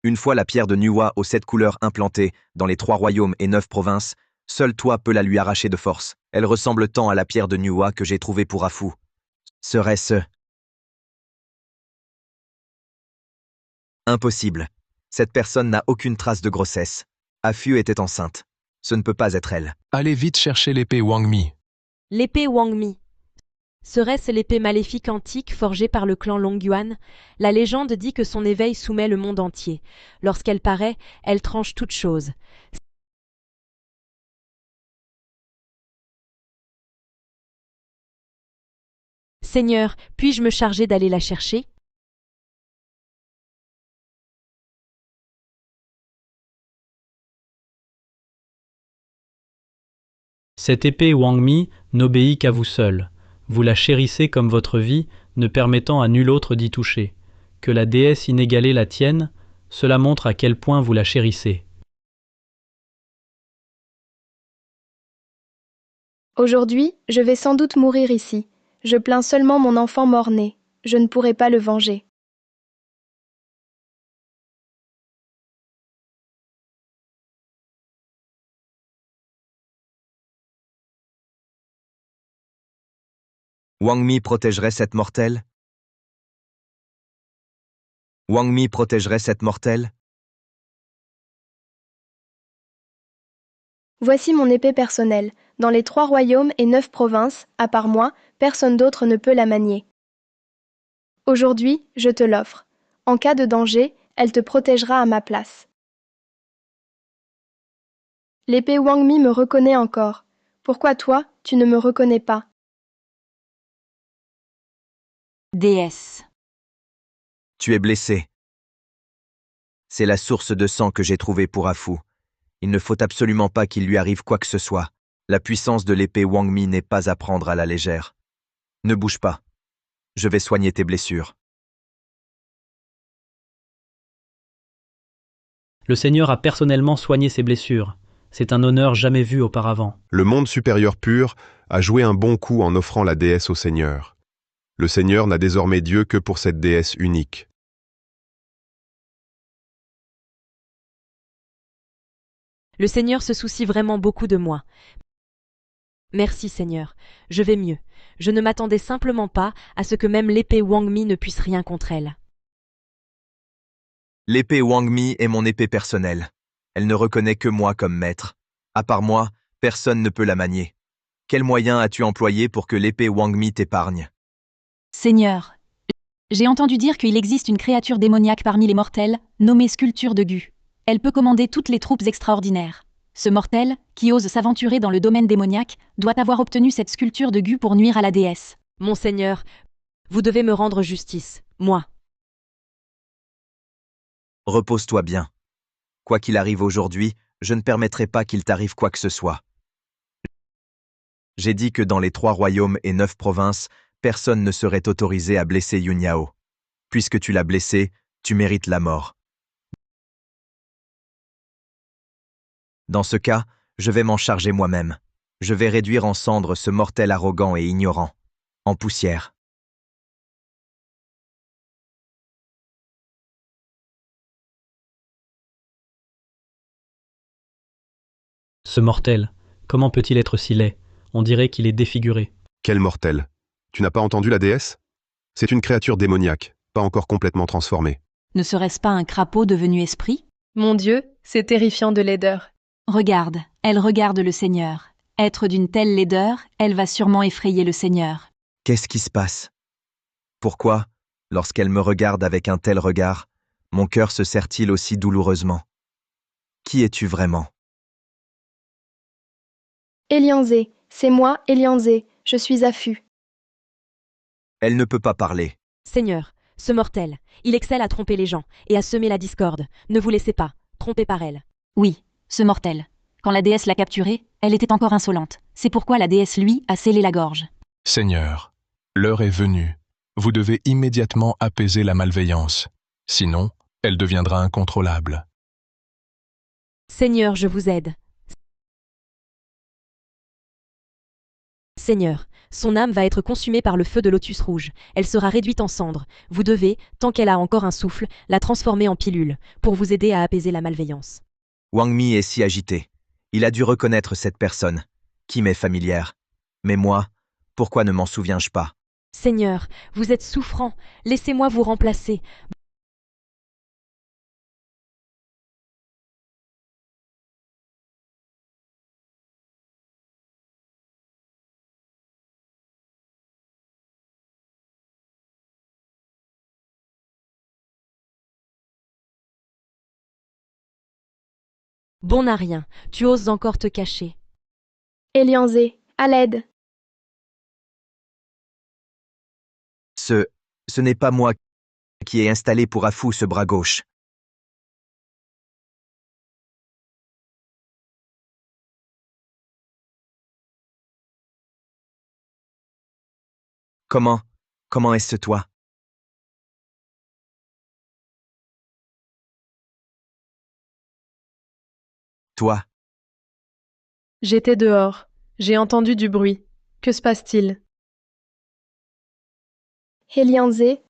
Une fois la pierre de Nuwa aux 7 couleurs implantée dans les 3 royaumes et 9 provinces, seul toi peux la lui arracher de force. Elle ressemble tant à la pierre de Nuwa que j'ai trouvée pour Afou. Serait-ce impossible? Cette personne n'a aucune trace de grossesse. Affu était enceinte. Ce ne peut pas être elle. Allez vite chercher l'épée Wang Mi. L'épée Wang Mi. Serait-ce l'épée maléfique antique forgée par le clan Longyuan? La légende dit que son éveil soumet le monde entier. Lorsqu'elle paraît, elle tranche toute chose. Seigneur, puis-je me charger d'aller la chercher? Cette épée Wang Mi n'obéit qu'à vous seul. Vous la chérissez comme votre vie, ne permettant à nul autre d'y toucher. Que la déesse inégalée la tienne, cela montre à quel point vous la chérissez. Aujourd'hui, je vais sans doute mourir ici. Je plains seulement mon enfant mort-né. Je ne pourrai pas le venger. Wang Mi protégerait cette mortelle? Wang Mi protégerait cette mortelle? Voici mon épée personnelle. Dans les 3 royaumes et 9 provinces, à part moi, personne d'autre ne peut la manier. Aujourd'hui, je te l'offre. En cas de danger, elle te protégera à ma place. L'épée Wang Mi me reconnaît encore. Pourquoi toi, tu ne me reconnais pas? Déesse. Tu es blessé. C'est la source de sang que j'ai trouvée pour Afu. Il ne faut absolument pas qu'il lui arrive quoi que ce soit. La puissance de l'épée Wang Mi n'est pas à prendre à la légère. Ne bouge pas. Je vais soigner tes blessures. Le Seigneur a personnellement soigné ses blessures. C'est un honneur jamais vu auparavant. Le monde supérieur pur a joué un bon coup en offrant la déesse au Seigneur. Le Seigneur n'a désormais Dieu que pour cette déesse unique. Le Seigneur se soucie vraiment beaucoup de moi. Merci Seigneur, je vais mieux. Je ne m'attendais simplement pas à ce que même l'épée Wang Mi ne puisse rien contre elle. L'épée Wang Mi est mon épée personnelle. Elle ne reconnaît que moi comme maître. À part moi, personne ne peut la manier. Quel moyen as-tu employé pour que l'épée Wang Mi t'épargne? Seigneur, j'ai entendu dire qu'il existe une créature démoniaque parmi les mortels, nommée Sculpture de Gu. Elle peut commander toutes les troupes extraordinaires. Ce mortel, qui ose s'aventurer dans le domaine démoniaque, doit avoir obtenu cette sculpture de Gu pour nuire à la déesse. Mon Seigneur, vous devez me rendre justice, moi. Repose-toi bien. Quoi qu'il arrive aujourd'hui, je ne permettrai pas qu'il t'arrive quoi que ce soit. J'ai dit que dans les 3 royaumes et 9 provinces, personne ne serait autorisé à blesser Yunyao. Puisque tu l'as blessé, tu mérites la mort. Dans ce cas, je vais m'en charger moi-même. Je vais réduire en cendres ce mortel arrogant et ignorant. En poussière. Ce mortel, comment peut-il être si laid? On dirait qu'il est défiguré. Quel mortel! Tu n'as pas entendu la déesse? C'est une créature démoniaque, pas encore complètement transformée. Ne serait-ce pas un crapaud devenu esprit? Mon Dieu, c'est terrifiant de laideur. Regarde, elle regarde le Seigneur. Être d'une telle laideur, elle va sûrement effrayer le Seigneur. Qu'est-ce qui se passe? Pourquoi, lorsqu'elle me regarde avec un tel regard, mon cœur se serre-t-il aussi douloureusement? Qui es-tu vraiment? Elianzé, c'est moi, Elianzé, je suis affût. Elle ne peut pas parler. Seigneur, ce mortel, il excelle à tromper les gens et à semer la discorde. Ne vous laissez pas tromper par elle. Oui, ce mortel. Quand la déesse l'a capturé, elle était encore insolente. C'est pourquoi la déesse, lui, a scellé la gorge. Seigneur, l'heure est venue. Vous devez immédiatement apaiser la malveillance. Sinon, elle deviendra incontrôlable. Seigneur, je vous aide. Seigneur, son âme va être consumée par le feu de lotus rouge. Elle sera réduite en cendres. Vous devez, tant qu'elle a encore un souffle, la transformer en pilule, pour vous aider à apaiser la malveillance. Wang Mi est si agité. Il a dû reconnaître cette personne, qui m'est familière. Mais moi, pourquoi ne m'en souviens-je pas? Seigneur, vous êtes souffrant. Laissez-moi vous remplacer. Bon n'a rien, tu oses encore te cacher. Elianzé, à l'aide. Ce n'est pas moi qui ai installé pour Afou ce bras gauche. Comment est-ce toi? Toi, J'étais dehors. J'ai entendu du bruit. Que se passe-t-il? Hélianzé,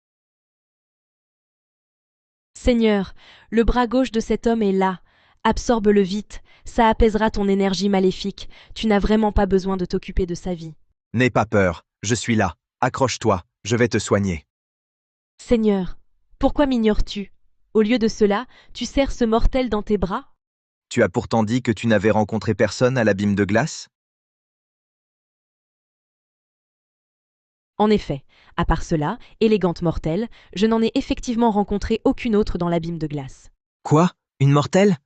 Seigneur, le bras gauche de cet homme est là. Absorbe-le vite, ça apaisera ton énergie maléfique. Tu n'as vraiment pas besoin de t'occuper de sa vie. n'aie pas peur, je suis là. Accroche-toi, je vais te soigner. Seigneur, pourquoi m'ignores-tu? Au lieu de cela, tu serres ce mortel dans tes bras? Tu as pourtant dit que tu n'avais rencontré personne à l'abîme de glace? En effet, à part cela, élégante mortelle, je n'en ai effectivement rencontré aucune autre dans l'abîme de glace. Quoi? Une mortelle?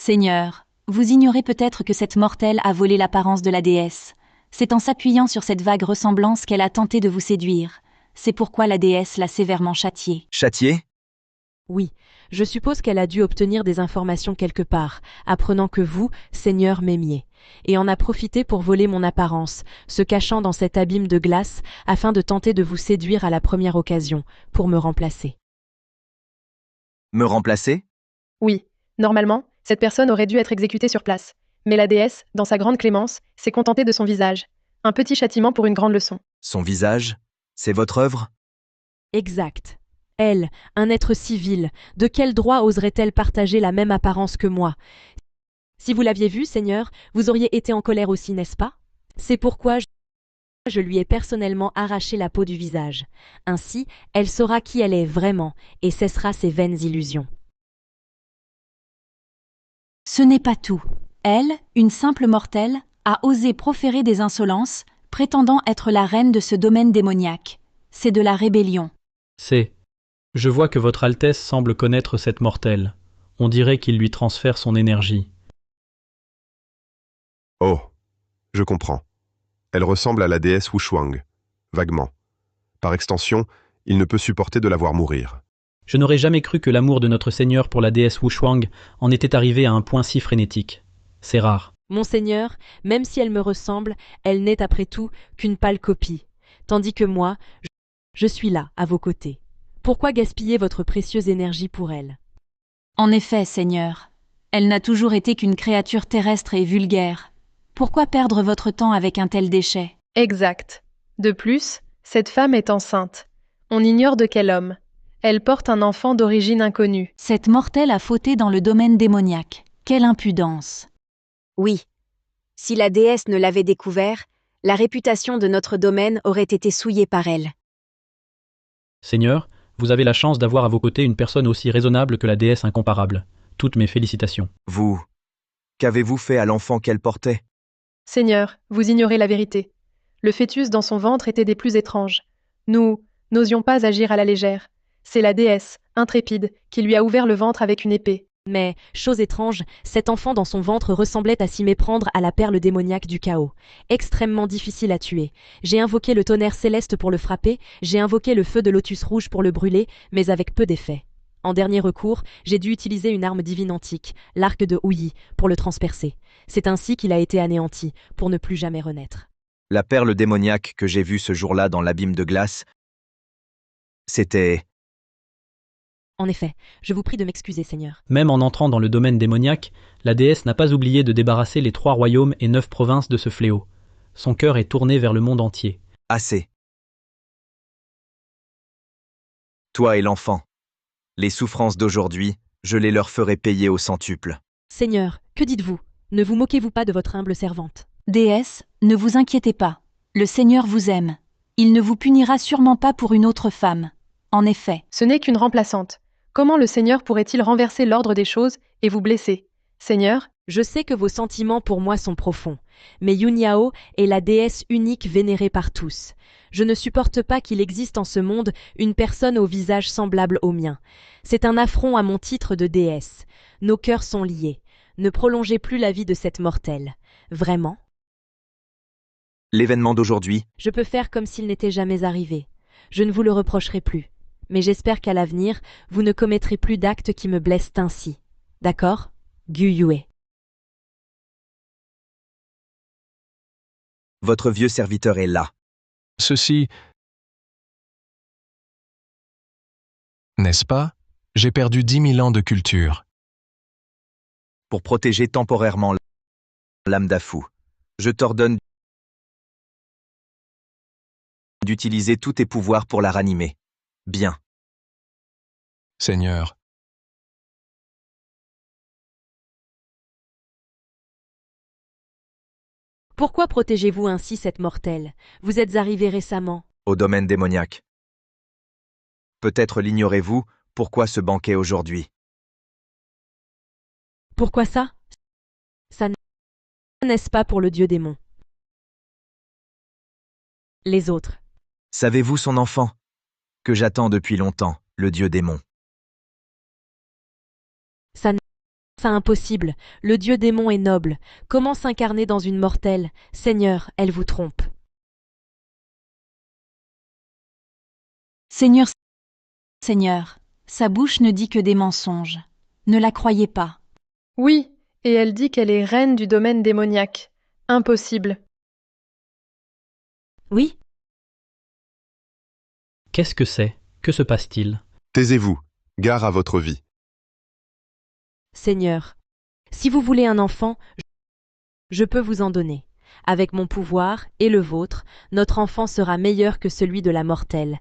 Seigneur, vous ignorez peut-être que cette mortelle a volé l'apparence de la déesse. C'est en s'appuyant sur cette vague ressemblance qu'elle a tenté de vous séduire. C'est pourquoi la déesse l'a sévèrement châtiée. Châtiée? Oui, je suppose qu'elle a dû obtenir des informations quelque part, apprenant que vous, Seigneur, m'aimiez, et en a profité pour voler mon apparence, se cachant dans cet abîme de glace afin de tenter de vous séduire à la première occasion, pour me remplacer. Me remplacer? Oui, normalement, cette personne aurait dû être exécutée sur place. Mais la déesse, dans sa grande clémence, s'est contentée de son visage. Un petit châtiment pour une grande leçon. Son visage? C'est votre œuvre? Exact. Elle, un être civil, de quel droit oserait-elle partager la même apparence que moi? Si vous l'aviez vue, Seigneur, vous auriez été en colère aussi, n'est-ce pas? C'est pourquoi je lui ai personnellement arraché la peau du visage. Ainsi, elle saura qui elle est vraiment et cessera ses vaines illusions. Ce n'est pas tout. Elle, une simple mortelle, a osé proférer des insolences, prétendant être la reine de ce domaine démoniaque. C'est de la rébellion. Je vois que votre Altesse semble connaître cette mortelle. On dirait qu'il lui transfère son énergie. Oh, je comprends. Elle ressemble à la déesse Wushuang, vaguement. Par extension, il ne peut supporter de la voir mourir. Je n'aurais jamais cru que l'amour de notre Seigneur pour la déesse Wushuang en était arrivé à un point si frénétique. C'est rare. Monseigneur, même si elle me ressemble, elle n'est après tout qu'une pâle copie, tandis que moi, je suis là, à vos côtés. Pourquoi gaspiller votre précieuse énergie pour elle? En effet, Seigneur, elle n'a toujours été qu'une créature terrestre et vulgaire. Pourquoi perdre votre temps avec un tel déchet? Exact. De plus, cette femme est enceinte. On ignore de quel homme. Elle porte un enfant d'origine inconnue. Cette mortelle a fauté dans le domaine démoniaque. Quelle impudence! Oui. Si la déesse ne l'avait découvert, la réputation de notre domaine aurait été souillée par elle. Seigneur, vous avez la chance d'avoir à vos côtés une personne aussi raisonnable que la déesse incomparable. Toutes mes félicitations. Vous, qu'avez-vous fait à l'enfant qu'elle portait? Seigneur, vous ignorez la vérité. Le fœtus dans son ventre était des plus étranges. Nous n'osions pas agir à la légère. C'est la déesse, intrépide, qui lui a ouvert le ventre avec une épée. Mais, chose étrange, cet enfant dans son ventre ressemblait à s'y méprendre à la perle démoniaque du chaos. Extrêmement difficile à tuer. J'ai invoqué le tonnerre céleste pour le frapper, j'ai invoqué le feu de lotus rouge pour le brûler, mais avec peu d'effet. En dernier recours, j'ai dû utiliser une arme divine antique, l'arc de Houyi, pour le transpercer. C'est ainsi qu'il a été anéanti, pour ne plus jamais renaître. La perle démoniaque que j'ai vue ce jour-là dans l'abîme de glace, c'était... En effet, je vous prie de m'excuser, Seigneur. Même en entrant dans le domaine démoniaque, la déesse n'a pas oublié de débarrasser les 3 royaumes et 9 provinces de ce fléau. Son cœur est tourné vers le monde entier. Assez. Toi et l'enfant. Les souffrances d'aujourd'hui, je les leur ferai payer au centuple. Seigneur, que dites-vous? Ne vous moquez-vous pas de votre humble servante? Déesse, ne vous inquiétez pas. Le Seigneur vous aime. Il ne vous punira sûrement pas pour une autre femme. En effet. Ce n'est qu'une remplaçante. Comment le Seigneur pourrait-il renverser l'ordre des choses et vous blesser? Seigneur, je sais que vos sentiments pour moi sont profonds, mais Yunyao est la déesse unique vénérée par tous. Je ne supporte pas qu'il existe en ce monde une personne au visage semblable au mien. C'est un affront à mon titre de déesse. Nos cœurs sont liés. Ne prolongez plus la vie de cette mortelle. Vraiment? L'événement d'aujourd'hui, Je peux faire comme s'il n'était jamais arrivé. Je ne vous le reprocherai plus. Mais j'espère qu'à l'avenir, vous ne commettrez plus d'actes qui me blessent ainsi. D'accord? Gu Yue. votre vieux serviteur est là. Ceci, n'est-ce pas? J'ai perdu 10 000 ans de culture. Pour protéger temporairement l'âme d'Afu, je t'ordonne d'utiliser tous tes pouvoirs pour la ranimer. Bien. Seigneur, Pourquoi protégez-vous ainsi cette mortelle? Vous êtes arrivé récemment. Au domaine démoniaque. Peut-être l'ignorez-vous, pourquoi ce banquet aujourd'hui? Pourquoi ça? Ça n'est-ce pas pour le dieu démon? Les autres. Savez-vous son enfant? Que j'attends depuis longtemps, le dieu démon. Ça impossible. Le dieu démon est noble. Comment s'incarner dans une mortelle? Seigneur, elle vous trompe. Seigneur, Seigneur, sa bouche ne dit que des mensonges. Ne la croyez pas. Oui, et elle dit qu'elle est reine du domaine démoniaque. Impossible. Oui? Qu'est-ce que c'est? Que se passe-t-il? Taisez-vous, gare à votre vie. Seigneur, si vous voulez un enfant, je peux vous en donner. Avec mon pouvoir et le vôtre, notre enfant sera meilleur que celui de la mortelle.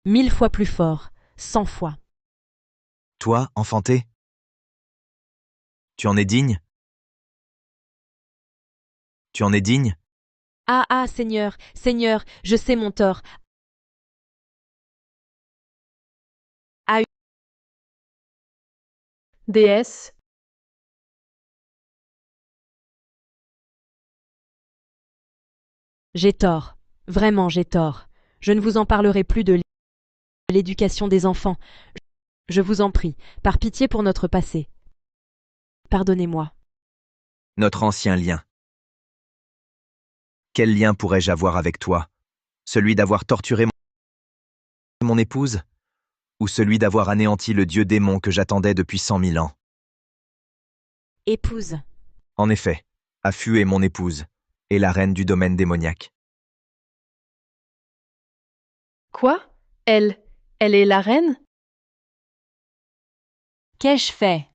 1000 fois plus fort, 100 fois. Toi, enfanté? Tu en es digne? Tu en es digne? Ah, Seigneur, Seigneur, je sais mon tort. Déesse, J'ai tort. Vraiment, j'ai tort. Je ne vous en parlerai plus de l'éducation des enfants. Je vous en prie, par pitié pour notre passé. Pardonnez-moi. Notre ancien lien. Quel lien pourrais-je avoir avec toi? Celui d'avoir torturé mon épouse? Ou celui d'avoir anéanti le dieu démon que j'attendais depuis 100 000 ans? Épouse. En effet, Afu est mon épouse, et la reine du domaine démoniaque. quoi? Elle est la reine? Qu'ai-je fait?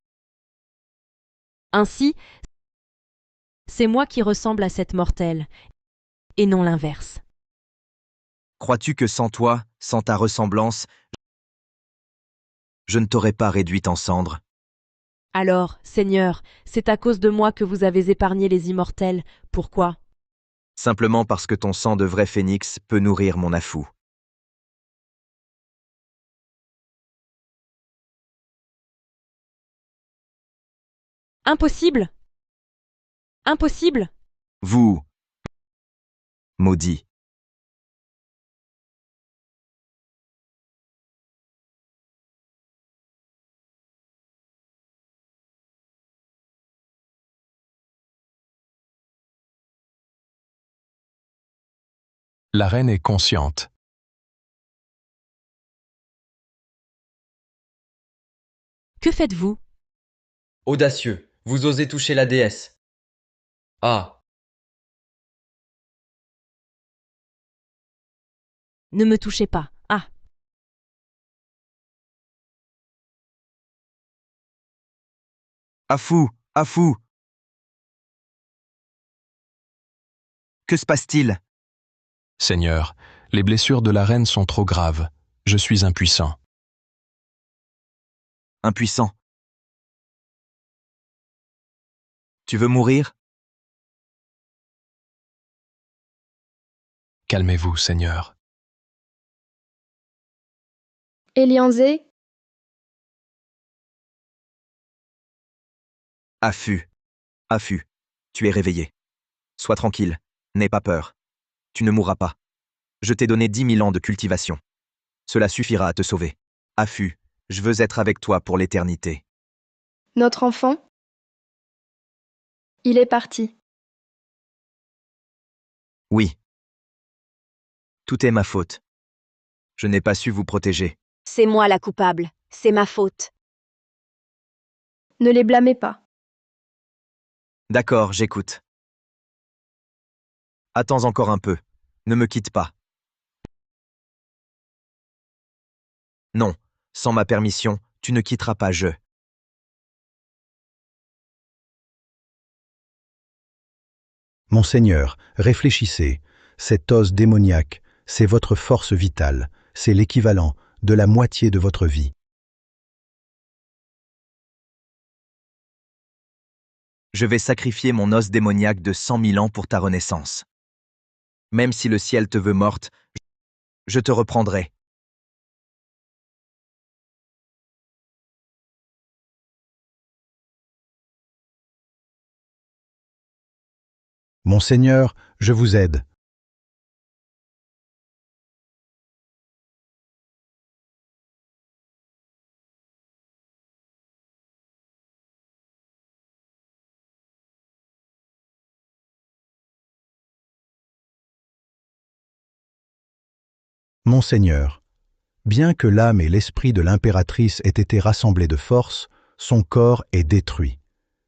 Ainsi, c'est moi qui ressemble à cette mortelle, et non l'inverse. Crois-tu que sans toi, sans ta ressemblance, je ne t'aurais pas réduite en cendres? Alors, Seigneur, c'est à cause de moi que vous avez épargné les immortels. Pourquoi? Simplement parce que ton sang de vrai phénix peut nourrir mon Afu. Impossible! Impossible! Vous, maudit. la reine est consciente. Que faites-vous? Audacieux, vous osez toucher la déesse. Ah, Ne me touchez pas. Ah! Afu, Afu! Que se passe-t-il? Seigneur, les blessures de la reine sont trop graves. Je suis impuissant. Impuissant. Tu veux mourir? Calmez-vous, Seigneur. Elianzé, Afu, Afu, tu es réveillé. Sois tranquille, n'aie pas peur. Tu ne mourras pas. Je t'ai donné 10 000 ans de cultivation. Cela suffira à te sauver. Afu, je veux être avec toi pour l'éternité. notre enfant? Il est parti. Oui. Tout est ma faute. Je n'ai pas su vous protéger. C'est moi la coupable, c'est ma faute. Ne les blâmez pas. D'accord, j'écoute. Attends encore un peu. Ne me quitte pas. Non, sans ma permission, tu ne quitteras pas je. Monseigneur, réfléchissez. Cet os démoniaque, c'est votre force vitale. C'est l'équivalent de la moitié de votre vie. Je vais sacrifier mon os démoniaque de 100 000 ans pour ta renaissance. Même si le ciel te veut morte, je te reprendrai. Monseigneur, je vous aide. Monseigneur, bien que l'âme et l'esprit de l'impératrice aient été rassemblés de force, son corps est détruit.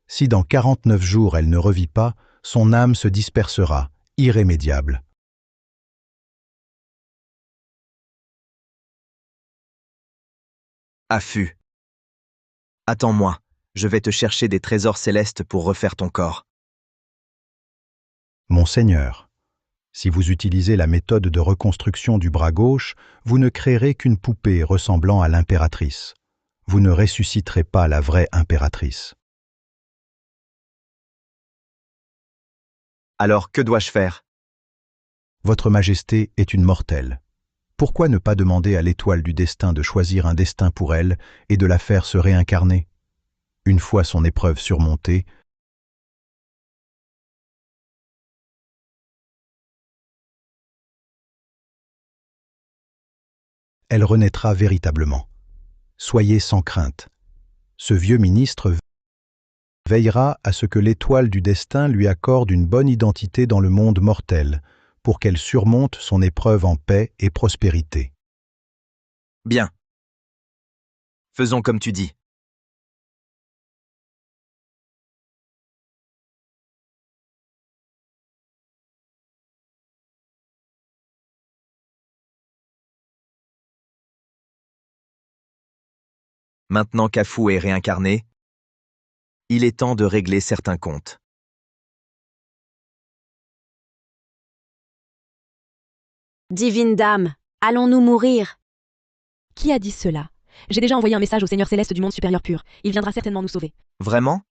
Si dans 49 jours elle ne revit pas, son âme se dispersera, irrémédiable. Affût. Attends-moi, je vais te chercher des trésors célestes pour refaire ton corps. Monseigneur, si vous utilisez la méthode de reconstruction du bras gauche, vous ne créerez qu'une poupée ressemblant à l'impératrice. Vous ne ressusciterez pas la vraie impératrice. Alors que dois-je faire? Votre Majesté est une mortelle. Pourquoi ne pas demander à l'étoile du destin de choisir un destin pour elle et de la faire se réincarner? Une fois son épreuve surmontée, elle renaîtra véritablement. Soyez sans crainte. Ce vieux ministre veillera à ce que l'étoile du destin lui accorde une bonne identité dans le monde mortel, pour qu'elle surmonte son épreuve en paix et prospérité. Bien. Faisons comme tu dis. Maintenant qu'Afou est réincarné, il est temps de régler certains comptes. Divine dame, allons-nous mourir? Qui a dit cela? J'ai déjà envoyé un message au Seigneur céleste du monde supérieur pur. Il viendra certainement nous sauver. Vraiment?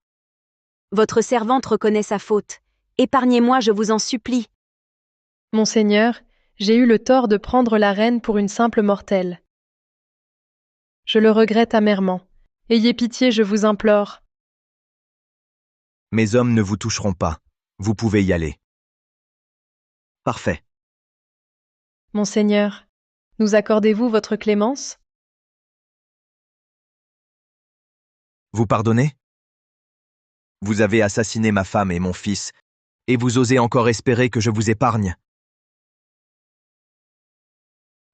Votre servante reconnaît sa faute. Épargnez-moi, je vous en supplie. Monseigneur, j'ai eu le tort de prendre la reine pour une simple mortelle. Je le regrette amèrement. Ayez pitié, je vous implore. Mes hommes ne vous toucheront pas. Vous pouvez y aller. Parfait. Monseigneur, nous accordez-vous votre clémence? Vous pardonnez? Vous avez assassiné ma femme et mon fils, et vous osez encore espérer que je vous épargne?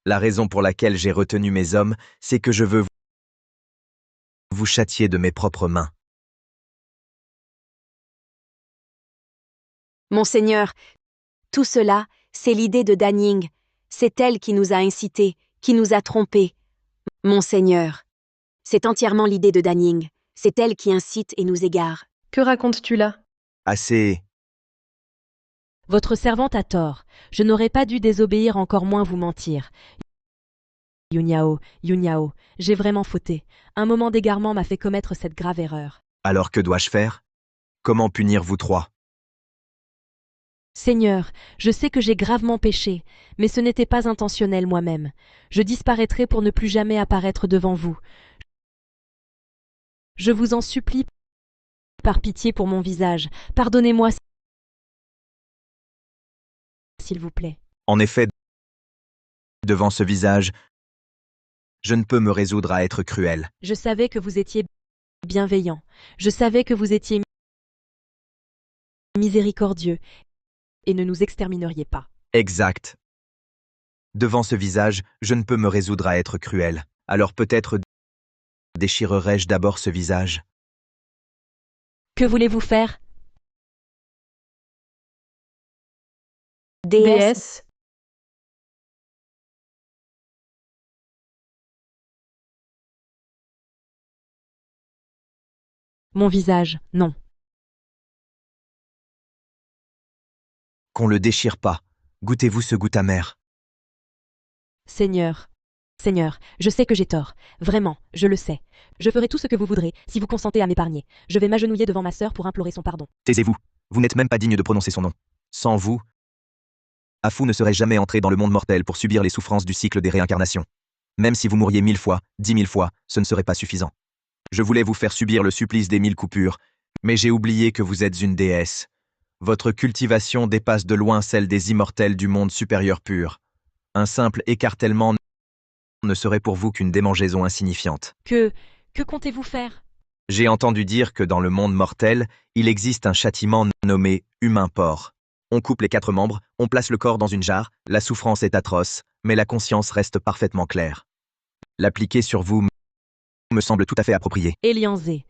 La raison pour laquelle j'ai retenu mes hommes, c'est que je veux vous châtier de mes propres mains. Monseigneur, tout cela, c'est l'idée de Danning. C'est elle qui nous a incités, qui nous a trompés. Monseigneur, c'est entièrement l'idée de Danning. C'est elle qui incite et nous égare. Que racontes-tu là? Assez. Votre servante a tort. Je n'aurais pas dû désobéir, encore moins vous mentir. Yunyao, j'ai vraiment fauté. Un moment d'égarement m'a fait commettre cette grave erreur. Alors que dois-je faire? Comment punir vous trois? Seigneur, je sais que j'ai gravement péché, mais ce n'était pas intentionnel moi-même. Je disparaîtrai pour ne plus jamais apparaître devant vous. Je vous en supplie, par pitié pour mon visage, pardonnez-moi, s'il vous plaît. En effet, devant ce visage, je ne peux me résoudre à être cruel. Je savais que vous étiez bienveillant. Je savais que vous étiez miséricordieux et ne nous extermineriez pas. Exact. Devant ce visage, je ne peux me résoudre à être cruel. Alors peut-être déchirerai-je d'abord ce visage. Que voulez-vous faire? Déesse, Mon visage, non. Qu'on le déchire pas. Goûtez-vous ce goût amer. Seigneur, Seigneur, je sais que j'ai tort. Vraiment, je le sais. Je ferai tout ce que vous voudrez, si vous consentez à m'épargner. Je vais m'agenouiller devant ma sœur pour implorer son pardon. Taisez-vous. Vous n'êtes même pas digne de prononcer son nom. Sans vous, Afu ne serait jamais entré dans le monde mortel pour subir les souffrances du cycle des réincarnations. Même si vous mouriez 1000 fois, 10 000 fois, ce ne serait pas suffisant. Je voulais vous faire subir le supplice des 1000 coupures, mais j'ai oublié que vous êtes une déesse. Votre cultivation dépasse de loin celle des immortels du monde supérieur pur. Un simple écartèlement ne serait pour vous qu'une démangeaison insignifiante. Que comptez-vous faire? J'ai entendu dire que dans le monde mortel, il existe un châtiment nommé humain-porc. On coupe les 4 membres, on place le corps dans une jarre, la souffrance est atroce, mais la conscience reste parfaitement claire. L'appliquer sur vous me semble tout à fait approprié. Elianzé,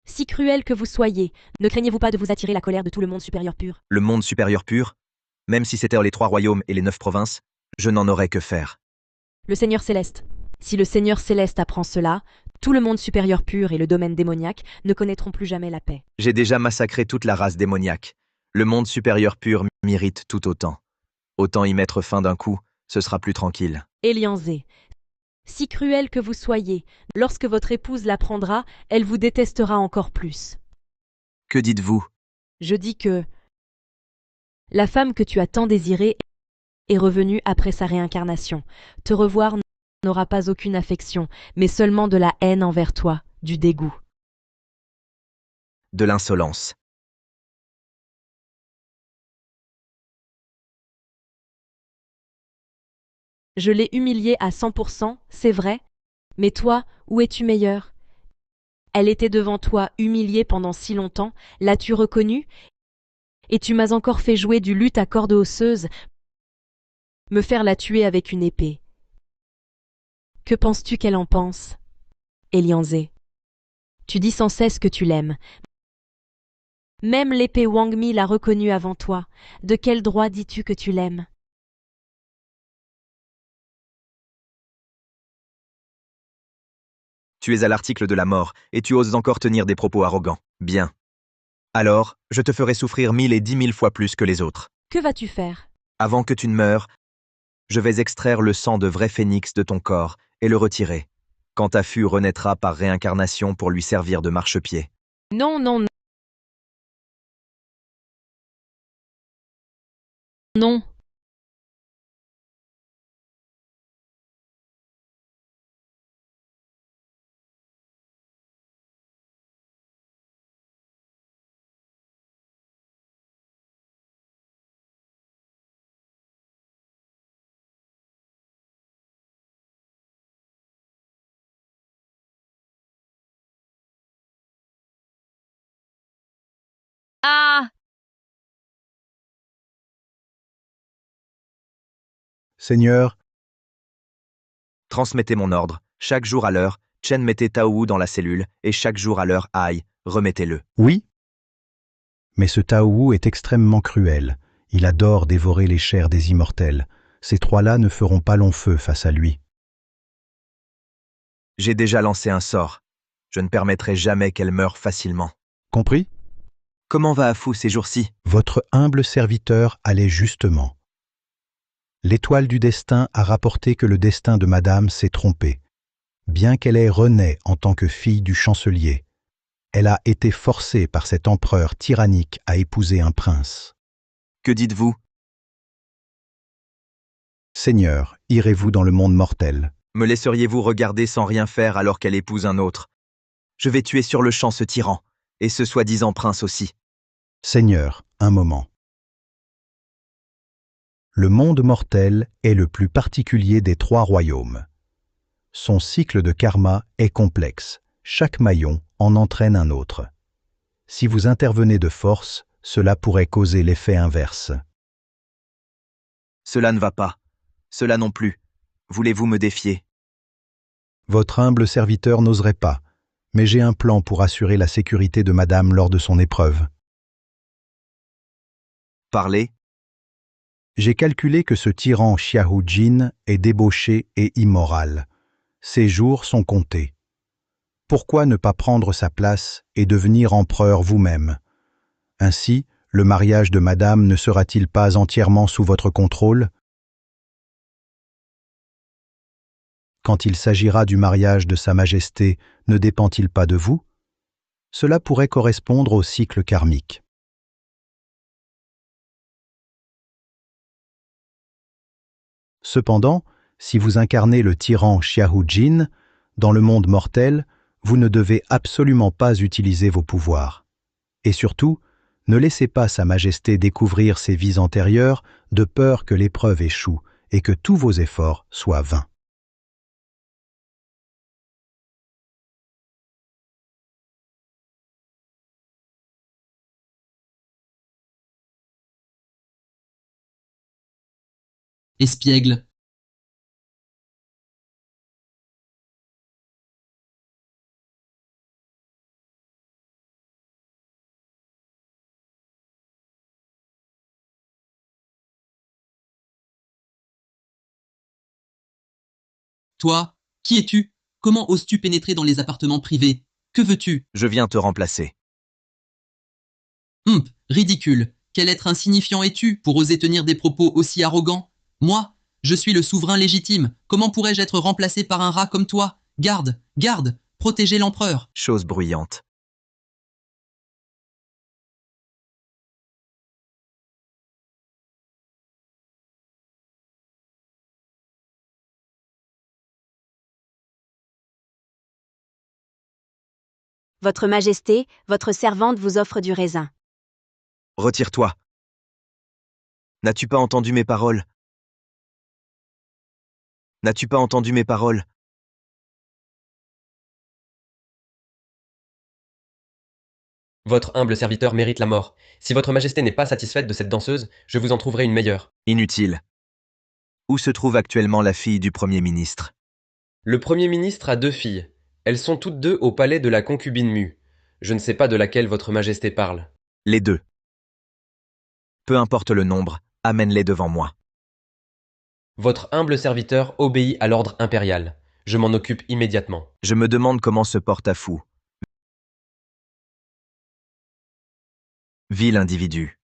si cruel que vous soyez, ne craignez-vous pas de vous attirer la colère de tout le monde supérieur pur? Le monde supérieur pur, même si c'était les 3 royaumes et les 9 provinces, je n'en aurais que faire. Le Seigneur Céleste. Si le Seigneur Céleste apprend cela, tout le monde supérieur pur et le domaine démoniaque ne connaîtront plus jamais la paix. J'ai déjà massacré toute la race démoniaque. Le monde supérieur pur m'irrite tout autant. Autant y mettre fin d'un coup, ce sera plus tranquille. Elianzé, si cruel que vous soyez, lorsque votre épouse l'apprendra, elle vous détestera encore plus. Que dites-vous? Je dis que la femme que tu as tant désirée est revenue après sa réincarnation. Te revoir n'aura pas aucune affection, mais seulement de la haine envers toi, du dégoût. De l'insolence. Je l'ai humiliée à 100%, c'est vrai, mais toi, où es-tu meilleur? Elle était devant toi, humiliée pendant si longtemps, l'as-tu reconnue? Et tu m'as encore fait jouer du luth à corde osseuse, me faire la tuer avec une épée. Que penses-tu qu'elle en pense? Elianzé, tu dis sans cesse que tu l'aimes. Même l'épée Wang Mi l'a reconnue avant toi. De quel droit dis-tu que tu l'aimes? Tu es à l'article de la mort, et tu oses encore tenir des propos arrogants. Bien. Alors, je te ferai souffrir 1000 et 10 000 fois plus que les autres. Que vas-tu faire? Avant que tu ne meures, je vais extraire le sang de vrai phénix de ton corps et le retirer. Quand Afu renaîtra par réincarnation pour lui servir de marchepied. Non, non, non. Non. Ah! Seigneur, Transmettez mon ordre. Chaque jour à l'heure, Chen mettez Taowu dans la cellule, et chaque jour à l'heure, Aïe, remettez-le. oui. Mais ce Taowu est extrêmement cruel. Il adore dévorer les chairs des immortels. Ces 3-là ne feront pas long feu face à lui. J'ai déjà lancé un sort. Je ne permettrai jamais qu'elle meure facilement. Compris? Comment va Afu ces jours-ci? Votre humble serviteur allait justement. L'étoile du destin a rapporté que le destin de madame s'est trompé. Bien qu'elle ait renaît en tant que fille du chancelier, elle a été forcée par cet empereur tyrannique à épouser un prince. Que dites-vous? Seigneur, irez-vous dans le monde mortel? Me laisseriez-vous regarder sans rien faire alors qu'elle épouse un autre? Je vais tuer sur le champ ce tyran, et ce soi-disant prince aussi. Seigneur, un moment. Le monde mortel est le plus particulier des 3 royaumes. Son cycle de karma est complexe. Chaque maillon en entraîne un autre. Si vous intervenez de force, cela pourrait causer l'effet inverse. Cela ne va pas. Cela non plus. Voulez-vous me défier? Votre humble serviteur n'oserait pas, mais j'ai un plan pour assurer la sécurité de madame lors de son épreuve. Parlez. J'ai calculé que ce tyran Xiahou Jin est débauché et immoral. Ses jours sont comptés. Pourquoi ne pas prendre sa place et devenir empereur vous-même? Ainsi, le mariage de madame ne sera-t-il pas entièrement sous votre contrôle? Quand il s'agira du mariage de Sa Majesté, ne dépend-il pas de vous? Cela pourrait correspondre au cycle karmique. Cependant, si vous incarnez le tyran Xiahou Jin, dans le monde mortel, vous ne devez absolument pas utiliser vos pouvoirs. Et surtout, ne laissez pas Sa Majesté découvrir ses vies antérieures de peur que l'épreuve échoue et que tous vos efforts soient vains. Espiègle. Toi, qui es-tu? Comment oses-tu pénétrer dans les appartements privés? Que veux-tu? Je viens te remplacer. Ridicule. Quel être insignifiant es-tu pour oser tenir des propos aussi arrogants? Moi, je suis le souverain légitime. Comment pourrais-je être remplacé par un rat comme toi? Garde, garde, protégez l'empereur. Chose bruyante. Votre Majesté, votre servante vous offre du raisin. Retire-toi. N'as-tu pas entendu mes paroles? N'as-tu pas entendu mes paroles? Votre humble serviteur mérite la mort. Si votre majesté n'est pas satisfaite de cette danseuse, je vous en trouverai une meilleure. Inutile. Où se trouve actuellement la fille du Premier ministre? Le Premier ministre a 2 filles. Elles sont toutes 2 au palais de la concubine Mu. Je ne sais pas de laquelle votre majesté parle. Les 2. Peu importe le nombre, amène-les devant moi. Votre humble serviteur obéit à l'ordre impérial. Je m'en occupe immédiatement. Je me demande comment se porte à fou. Vil individu.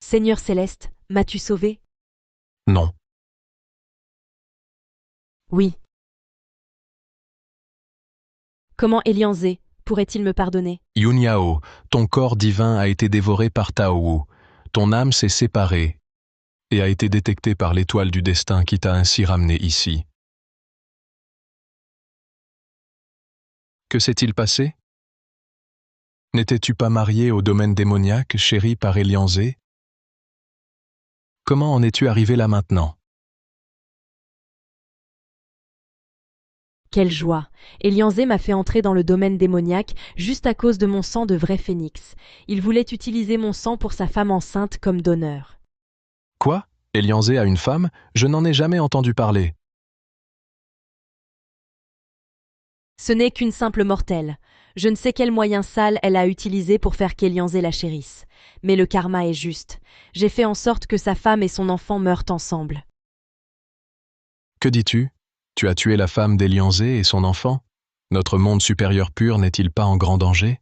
Seigneur céleste, m'as-tu sauvé? Non. Oui. Comment Elianzé pourrait-il me pardonner? Yunyao, ton corps divin a été dévoré par Taowu. Ton âme s'est séparée et a été détectée par l'étoile du destin qui t'a ainsi ramené ici. Que s'est-il passé? N'étais-tu pas marié au domaine démoniaque, chéri par Elianzé? Comment en es-tu arrivé là maintenant? Quelle joie! Elianzé m'a fait entrer dans le domaine démoniaque juste à cause de mon sang de vrai phénix. Il voulait utiliser mon sang pour sa femme enceinte comme donneur. Quoi? Elianzé a une femme? Je n'en ai jamais entendu parler. Ce n'est qu'une simple mortelle. Je ne sais quel moyen sale elle a utilisé pour faire qu'Elianzé la chérisse. Mais le karma est juste. J'ai fait en sorte que sa femme et son enfant meurent ensemble. Que dis-tu? Tu as tué la femme d'Elianzé et son enfant? Notre monde supérieur pur n'est-il pas en grand danger?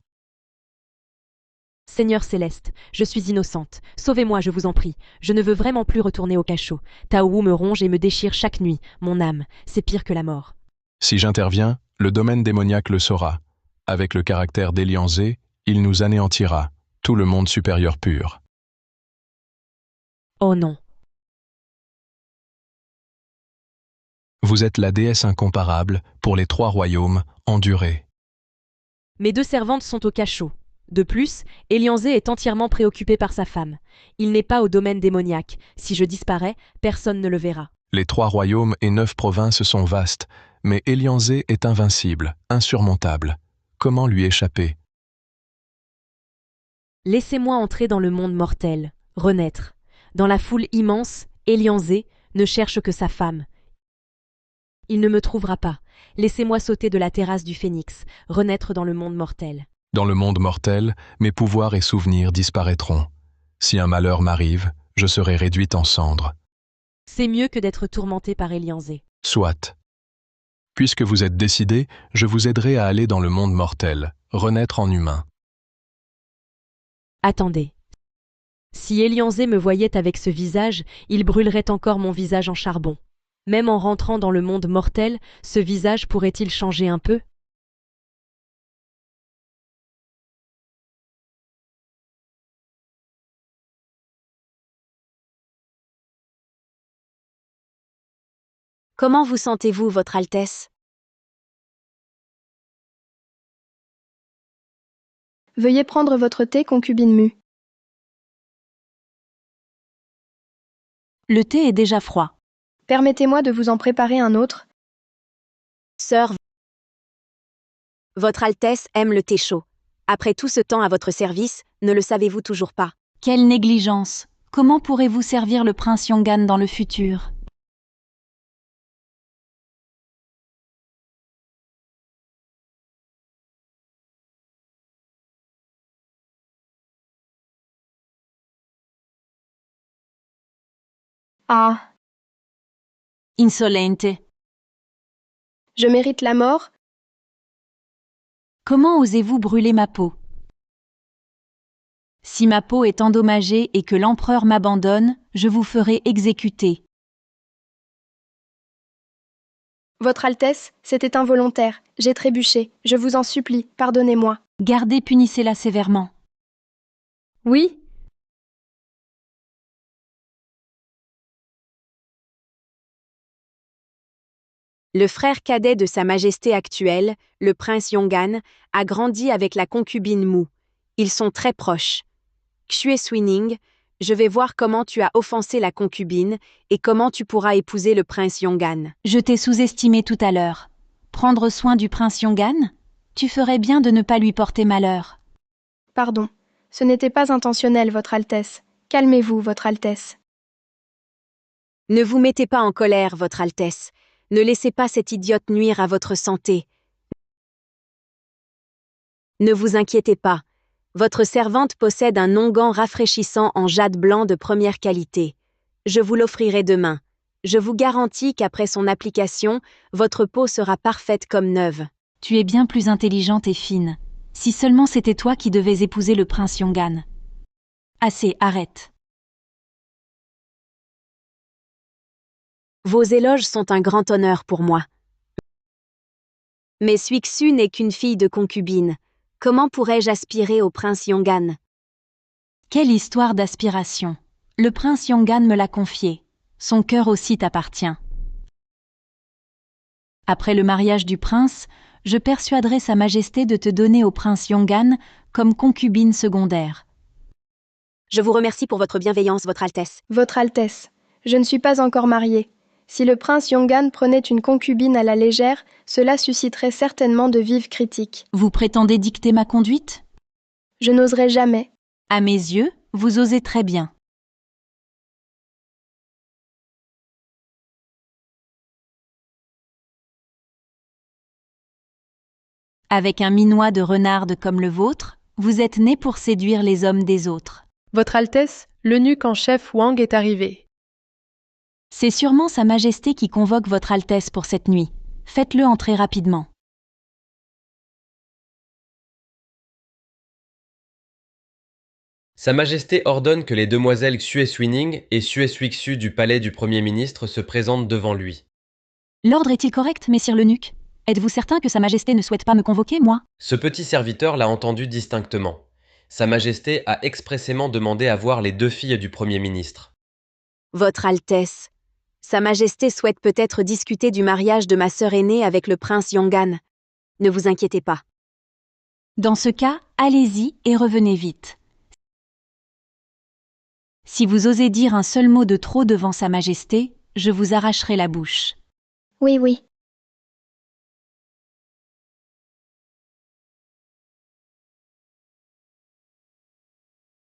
Seigneur céleste, je suis innocente. Sauvez-moi, je vous en prie. Je ne veux vraiment plus retourner au cachot. Taowu me ronge et me déchire chaque nuit. Mon âme, c'est pire que la mort. Si j'interviens, le domaine démoniaque le saura. Avec le caractère d'Elianzé, il nous anéantira, tout le monde supérieur pur. Oh non. Vous êtes la déesse incomparable pour les 3 royaumes, endurez. Mes 2 servantes sont au cachot. De plus, Elianzé est entièrement préoccupé par sa femme. Il n'est pas au domaine démoniaque. Si je disparais, personne ne le verra. Les 3 royaumes et 9 provinces sont vastes, mais Elianzé est invincible, insurmontable. Comment lui échapper? Laissez-moi entrer dans le monde mortel, renaître. Dans la foule immense, Elianzé ne cherche que sa femme. Il ne me trouvera pas. Laissez-moi sauter de la terrasse du Phénix, renaître dans le monde mortel. Dans le monde mortel, mes pouvoirs et souvenirs disparaîtront. Si un malheur m'arrive, je serai réduite en cendres. C'est mieux que d'être tourmenté par Elianzé. Soit. Puisque vous êtes décidé, je vous aiderai à aller dans le monde mortel, renaître en humain. Attendez. Si Elianzé me voyait avec ce visage, il brûlerait encore mon visage en charbon. Même en rentrant dans le monde mortel, ce visage pourrait-il changer un peu? Comment vous sentez-vous, Votre Altesse? Veuillez prendre votre thé, concubine mue. Le thé est déjà froid. Permettez-moi de vous en préparer un autre. Sœur, Votre Altesse aime le thé chaud. Après tout ce temps à votre service, ne le savez-vous toujours pas? Quelle négligence! Comment pourrez-vous servir le prince Yongan dans le futur? Ah, Insolente! je mérite la mort? Comment osez-vous brûler ma peau? Si ma peau est endommagée et que l'empereur m'abandonne, je vous ferai exécuter. Votre Altesse, c'était involontaire. J'ai trébuché. Je vous en supplie, pardonnez-moi. Gardez, punissez-la sévèrement. Oui, Le frère cadet de Sa Majesté actuelle, le prince Yongan, a grandi avec la concubine Mu. Ils sont très proches. Xue Swining, je vais voir comment tu as offensé la concubine et comment tu pourras épouser le prince Yongan. Je t'ai sous-estimé tout à l'heure. Prendre soin du prince Yongan? Tu ferais bien de ne pas lui porter malheur. Pardon. Ce n'était pas intentionnel, Votre Altesse. Calmez-vous, Votre Altesse. Ne vous mettez pas en colère, Votre Altesse. Ne laissez pas cette idiote nuire à votre santé. Ne vous inquiétez pas. Votre servante possède un onguent rafraîchissant en jade blanc de première qualité. Je vous l'offrirai demain. Je vous garantis qu'après son application, votre peau sera parfaite comme neuve. Tu es bien plus intelligente et fine. Si seulement c'était toi qui devais épouser le prince Yongan. Assez, arrête. Vos éloges sont un grand honneur pour moi. Mais Suixu n'est qu'une fille de concubine. Comment pourrais-je aspirer au prince Yongan? Quelle histoire d'aspiration. Le prince Yongan me l'a confié. Son cœur aussi t'appartient. Après le mariage du prince, je persuaderai Sa Majesté de te donner au prince Yongan comme concubine secondaire. Je vous remercie pour votre bienveillance, Votre Altesse. Votre Altesse, je ne suis pas encore mariée. Si le prince Yongan prenait une concubine à la légère, cela susciterait certainement de vives critiques. Vous prétendez dicter ma conduite? Je n'oserais jamais. À mes yeux, vous osez très bien. Avec un minois de renarde comme le vôtre, vous êtes né pour séduire les hommes des autres. Votre Altesse, l'eunuque en chef Wang est arrivé. C'est sûrement Sa Majesté qui convoque Votre Altesse pour cette nuit. Faites-le entrer rapidement. Sa Majesté ordonne que les demoiselles Xue Swining et Xue Suixu du palais du Premier ministre se présentent devant lui. L'ordre est-il correct, messire l'eunuque? Êtes-vous certain que Sa Majesté ne souhaite pas me convoquer, moi? Ce petit serviteur l'a entendu distinctement. Sa Majesté a expressément demandé à voir les 2 filles du Premier ministre. Votre Altesse, Sa Majesté souhaite peut-être discuter du mariage de ma sœur aînée avec le prince Yongan. Ne vous inquiétez pas. Dans ce cas, allez-y et revenez vite. Si vous osez dire un seul mot de trop devant Sa Majesté, je vous arracherai la bouche. Oui, oui.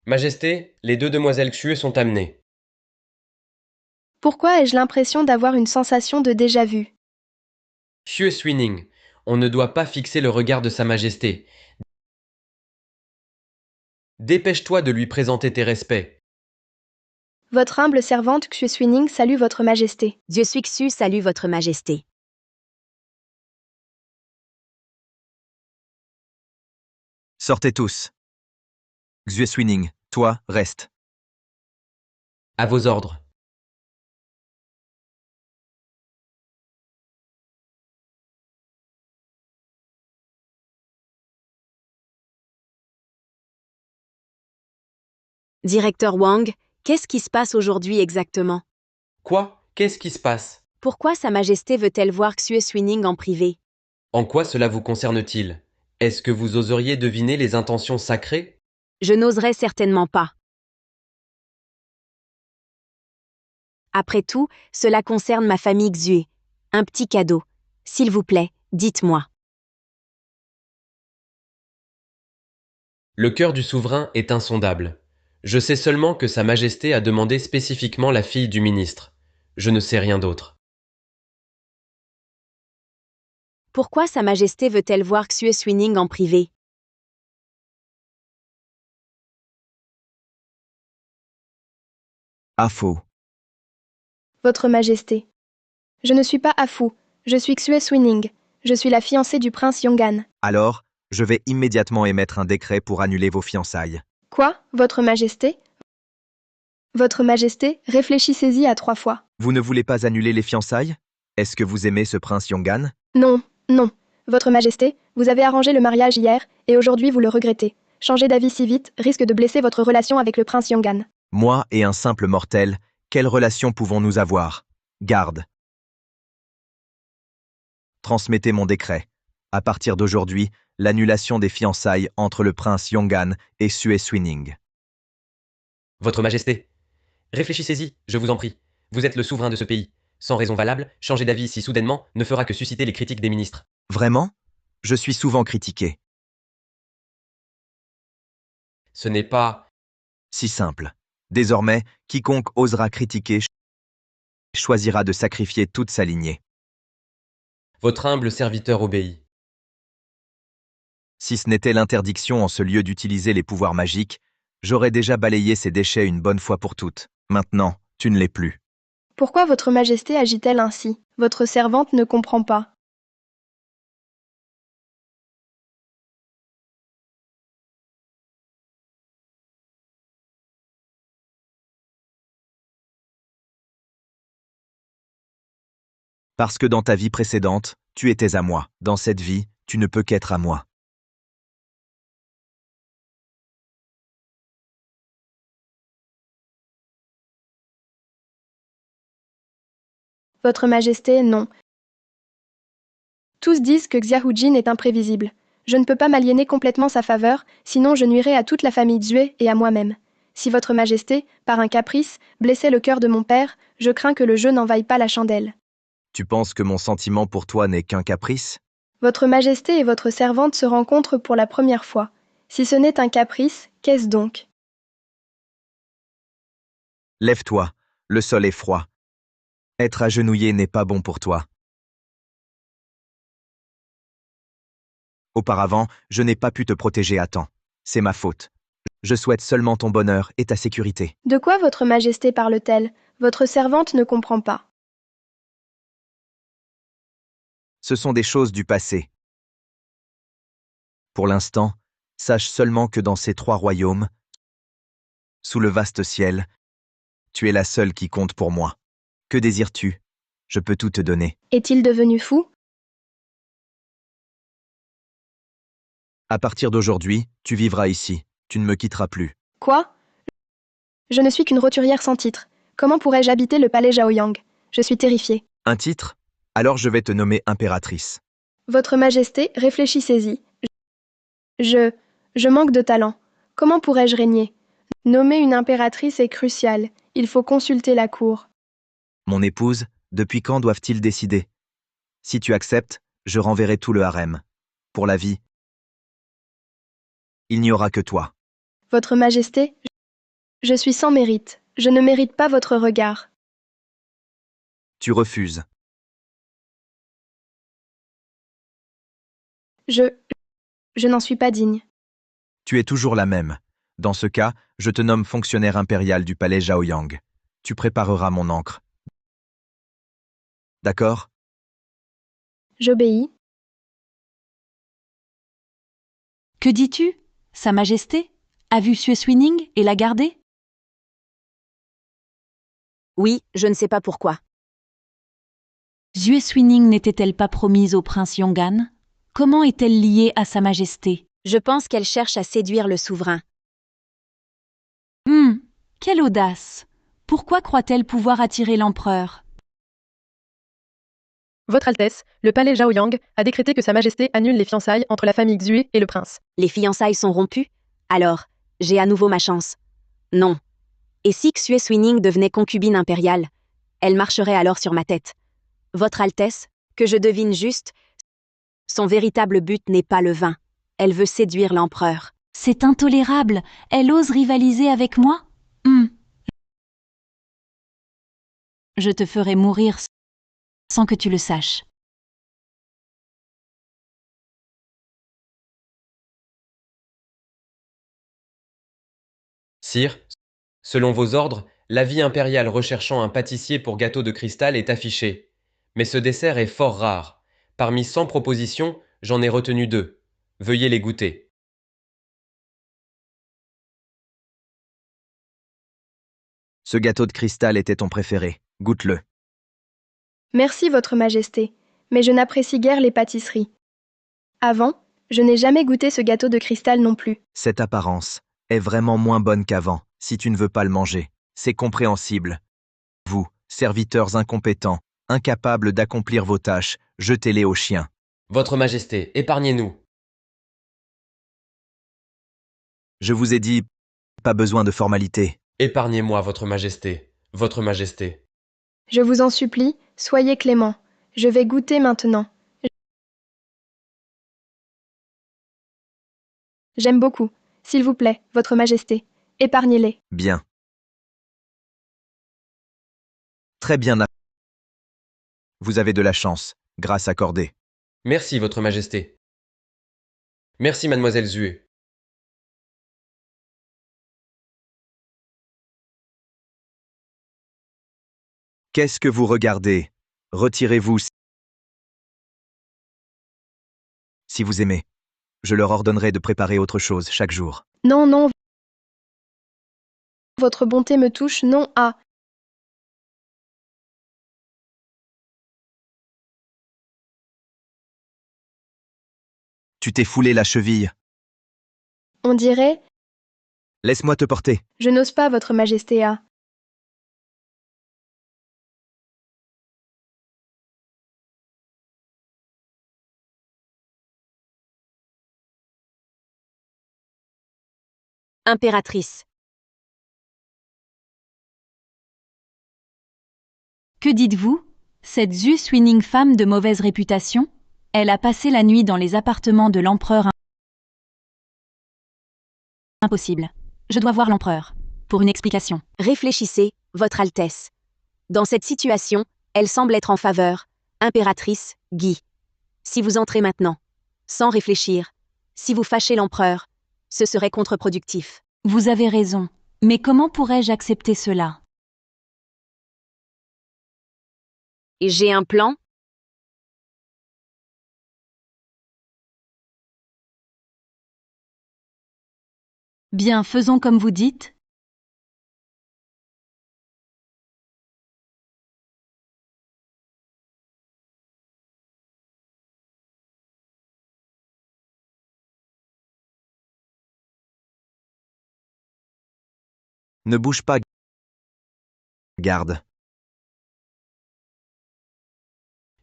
Majesté, les deux demoiselles Xue sont amenées. Pourquoi ai-je l'impression d'avoir une sensation de déjà-vu? Xue Suining, on ne doit pas fixer le regard de Sa Majesté. Dépêche-toi de lui présenter tes respects. Votre humble servante Xue Suining salue votre majesté. Dieu Xu salue votre majesté. Sortez tous. Xue Suining, toi, reste. À vos ordres. Directeur Wang, qu'est-ce qui se passe aujourd'hui exactement? Quoi? Qu'est-ce qui se passe? Pourquoi Sa Majesté veut-elle voir Xue Suining en privé? En quoi cela vous concerne-t-il? Est-ce que vous oseriez deviner les intentions sacrées? Je n'oserais certainement pas. Après tout, cela concerne ma famille Xue. Un petit cadeau. S'il vous plaît, dites-moi. Le cœur du souverain est insondable. Je sais seulement que Sa Majesté a demandé spécifiquement la fille du ministre. Je ne sais rien d'autre. Pourquoi Sa Majesté veut-elle voir Xue Suining en privé? À faux. Votre majesté. Je ne suis pas Afu, je suis Xue Suining. Je suis la fiancée du prince Yong'an. Alors, je vais immédiatement émettre un décret pour annuler vos fiançailles. Quoi, votre majesté? Votre majesté, réfléchissez-y à 3 fois. Vous ne voulez pas annuler les fiançailles? Est-ce que vous aimez ce prince Yong'an? Non, non. Votre majesté, vous avez arrangé le mariage hier, et aujourd'hui vous le regrettez. Changer d'avis si vite risque de blesser votre relation avec le prince Yong'an. Moi et un simple mortel, quelle relation pouvons-nous avoir? Garde. Transmettez mon décret. À partir d'aujourd'hui, l'annulation des fiançailles entre le prince Yong'an et Xue Suining. Votre Majesté, réfléchissez-y, je vous en prie. Vous êtes le souverain de ce pays. Sans raison valable, changer d'avis si soudainement ne fera que susciter les critiques des ministres. Vraiment? Je suis souvent critiqué. Ce n'est pas... Si simple. Désormais, quiconque osera critiquer choisira de sacrifier toute sa lignée. Votre humble serviteur obéit. Si ce n'était l'interdiction en ce lieu d'utiliser les pouvoirs magiques, j'aurais déjà balayé ces déchets une bonne fois pour toutes. Maintenant, tu ne l'es plus. Pourquoi votre majesté agit-elle ainsi? Votre servante ne comprend pas. Parce que dans ta vie précédente, tu étais à moi. Dans cette vie, tu ne peux qu'être à moi. Votre majesté, non. Tous disent que Xiahou-Jin est imprévisible. Je ne peux pas m'aliéner complètement sa faveur, sinon je nuirais à toute la famille Xue et à moi-même. Si votre majesté, par un caprice, blessait le cœur de mon père, je crains que le jeu n'envahisse pas la chandelle. Tu penses que mon sentiment pour toi n'est qu'un caprice? Votre majesté et votre servante se rencontrent pour la première fois. Si ce n'est un caprice, qu'est-ce donc? Lève-toi, le sol est froid. Être agenouillé n'est pas bon pour toi. Auparavant, je n'ai pas pu te protéger à temps. C'est ma faute. Je souhaite seulement ton bonheur et ta sécurité. De quoi votre majesté parle-t-elle? Votre servante ne comprend pas. Ce sont des choses du passé. Pour l'instant, sache seulement que dans ces 3 royaumes, sous le vaste ciel, tu es la seule qui compte pour moi. Que désires-tu? Je peux tout te donner. Est-il devenu fou? À partir d'aujourd'hui, tu vivras ici. Tu ne me quitteras plus. Quoi? Je ne suis qu'une roturière sans titre. Comment pourrais-je habiter le palais Zhaoyang? Je suis terrifiée. Un titre? Alors je vais te nommer impératrice. Votre majesté, réfléchissez-y. Je manque de talent. Comment pourrais-je régner? Nommer une impératrice est crucial. Il faut consulter la cour. Mon épouse, depuis quand doivent-ils décider? Si tu acceptes, je renverrai tout le harem. Pour la vie, il n'y aura que toi. Votre majesté, Je suis sans mérite. Je ne mérite pas votre regard. Tu refuses. Je n'en suis pas digne. Tu es toujours la même. Dans ce cas, je te nomme fonctionnaire impérial du palais Zhaoyang. Tu prépareras mon encre. D'accord? J'obéis. Que dis-tu? Sa Majesté a vu Sue Swinning et l'a gardée? Oui, je ne sais pas pourquoi. Sue Swinning n'était-elle pas promise au prince Yongan? Comment est-elle liée à Sa Majesté? Je pense qu'elle cherche à séduire le souverain. Quelle audace! Pourquoi croit-elle pouvoir attirer l'empereur? Votre Altesse, le palais Zhaoyang a décrété que Sa Majesté annule les fiançailles entre la famille Xue et le prince. Les fiançailles sont rompues? Alors, j'ai à nouveau ma chance. Non. Et si Xue Swinning devenait concubine impériale, elle marcherait alors sur ma tête. Votre Altesse, que je devine juste, son véritable but n'est pas le vin. Elle veut séduire l'empereur. C'est intolérable. Elle ose rivaliser avec moi? Je te ferai mourir sans que tu le saches. Sire, selon vos ordres, l'avis impérial recherchant un pâtissier pour gâteau de cristal est affiché. Mais ce dessert est fort rare. Parmi 100 propositions, j'en ai retenu 2. Veuillez les goûter. Ce gâteau de cristal était ton préféré. Goûte-le. Merci, Votre Majesté, mais je n'apprécie guère les pâtisseries. Avant, je n'ai jamais goûté ce gâteau de cristal non plus. Cette apparence est vraiment moins bonne qu'avant, si tu ne veux pas le manger. C'est compréhensible. Vous, serviteurs incompétents, incapables d'accomplir vos tâches, jetez-les aux chiens. Votre Majesté, épargnez-nous. Je vous ai dit, pas besoin de formalité. Épargnez-moi, Votre Majesté. Votre Majesté. Je vous en supplie, soyez clément. Je vais goûter maintenant. J'aime beaucoup. S'il vous plaît, Votre Majesté, épargnez-les. Bien. Très bien. Vous avez de la chance, grâce accordée. Merci, Votre Majesté. Merci, Mademoiselle Zue. Qu'est-ce que vous regardez? Retirez-vous. Si vous aimez, je leur ordonnerai de préparer autre chose chaque jour. Non, non. Votre bonté me touche, non, ah. Tu t'es foulé la cheville. On dirait, Laisse-moi te porter. je n'ose pas, Votre Majesté, ah. Impératrice. Que dites-vous? Cette Sue Swinning femme de mauvaise réputation? Elle a passé la nuit dans les appartements de l'empereur. Impossible. Je dois voir l'empereur. Pour une explication. Réfléchissez, Votre Altesse. Dans cette situation, elle semble être en faveur. Impératrice, Guy. Si vous entrez maintenant, sans réfléchir, si vous fâchez l'empereur, ce serait contre-productif. Vous avez raison. Mais comment pourrais-je accepter cela? Et j'ai un plan? Bien, faisons comme vous dites. Ne bouge pas. Garde.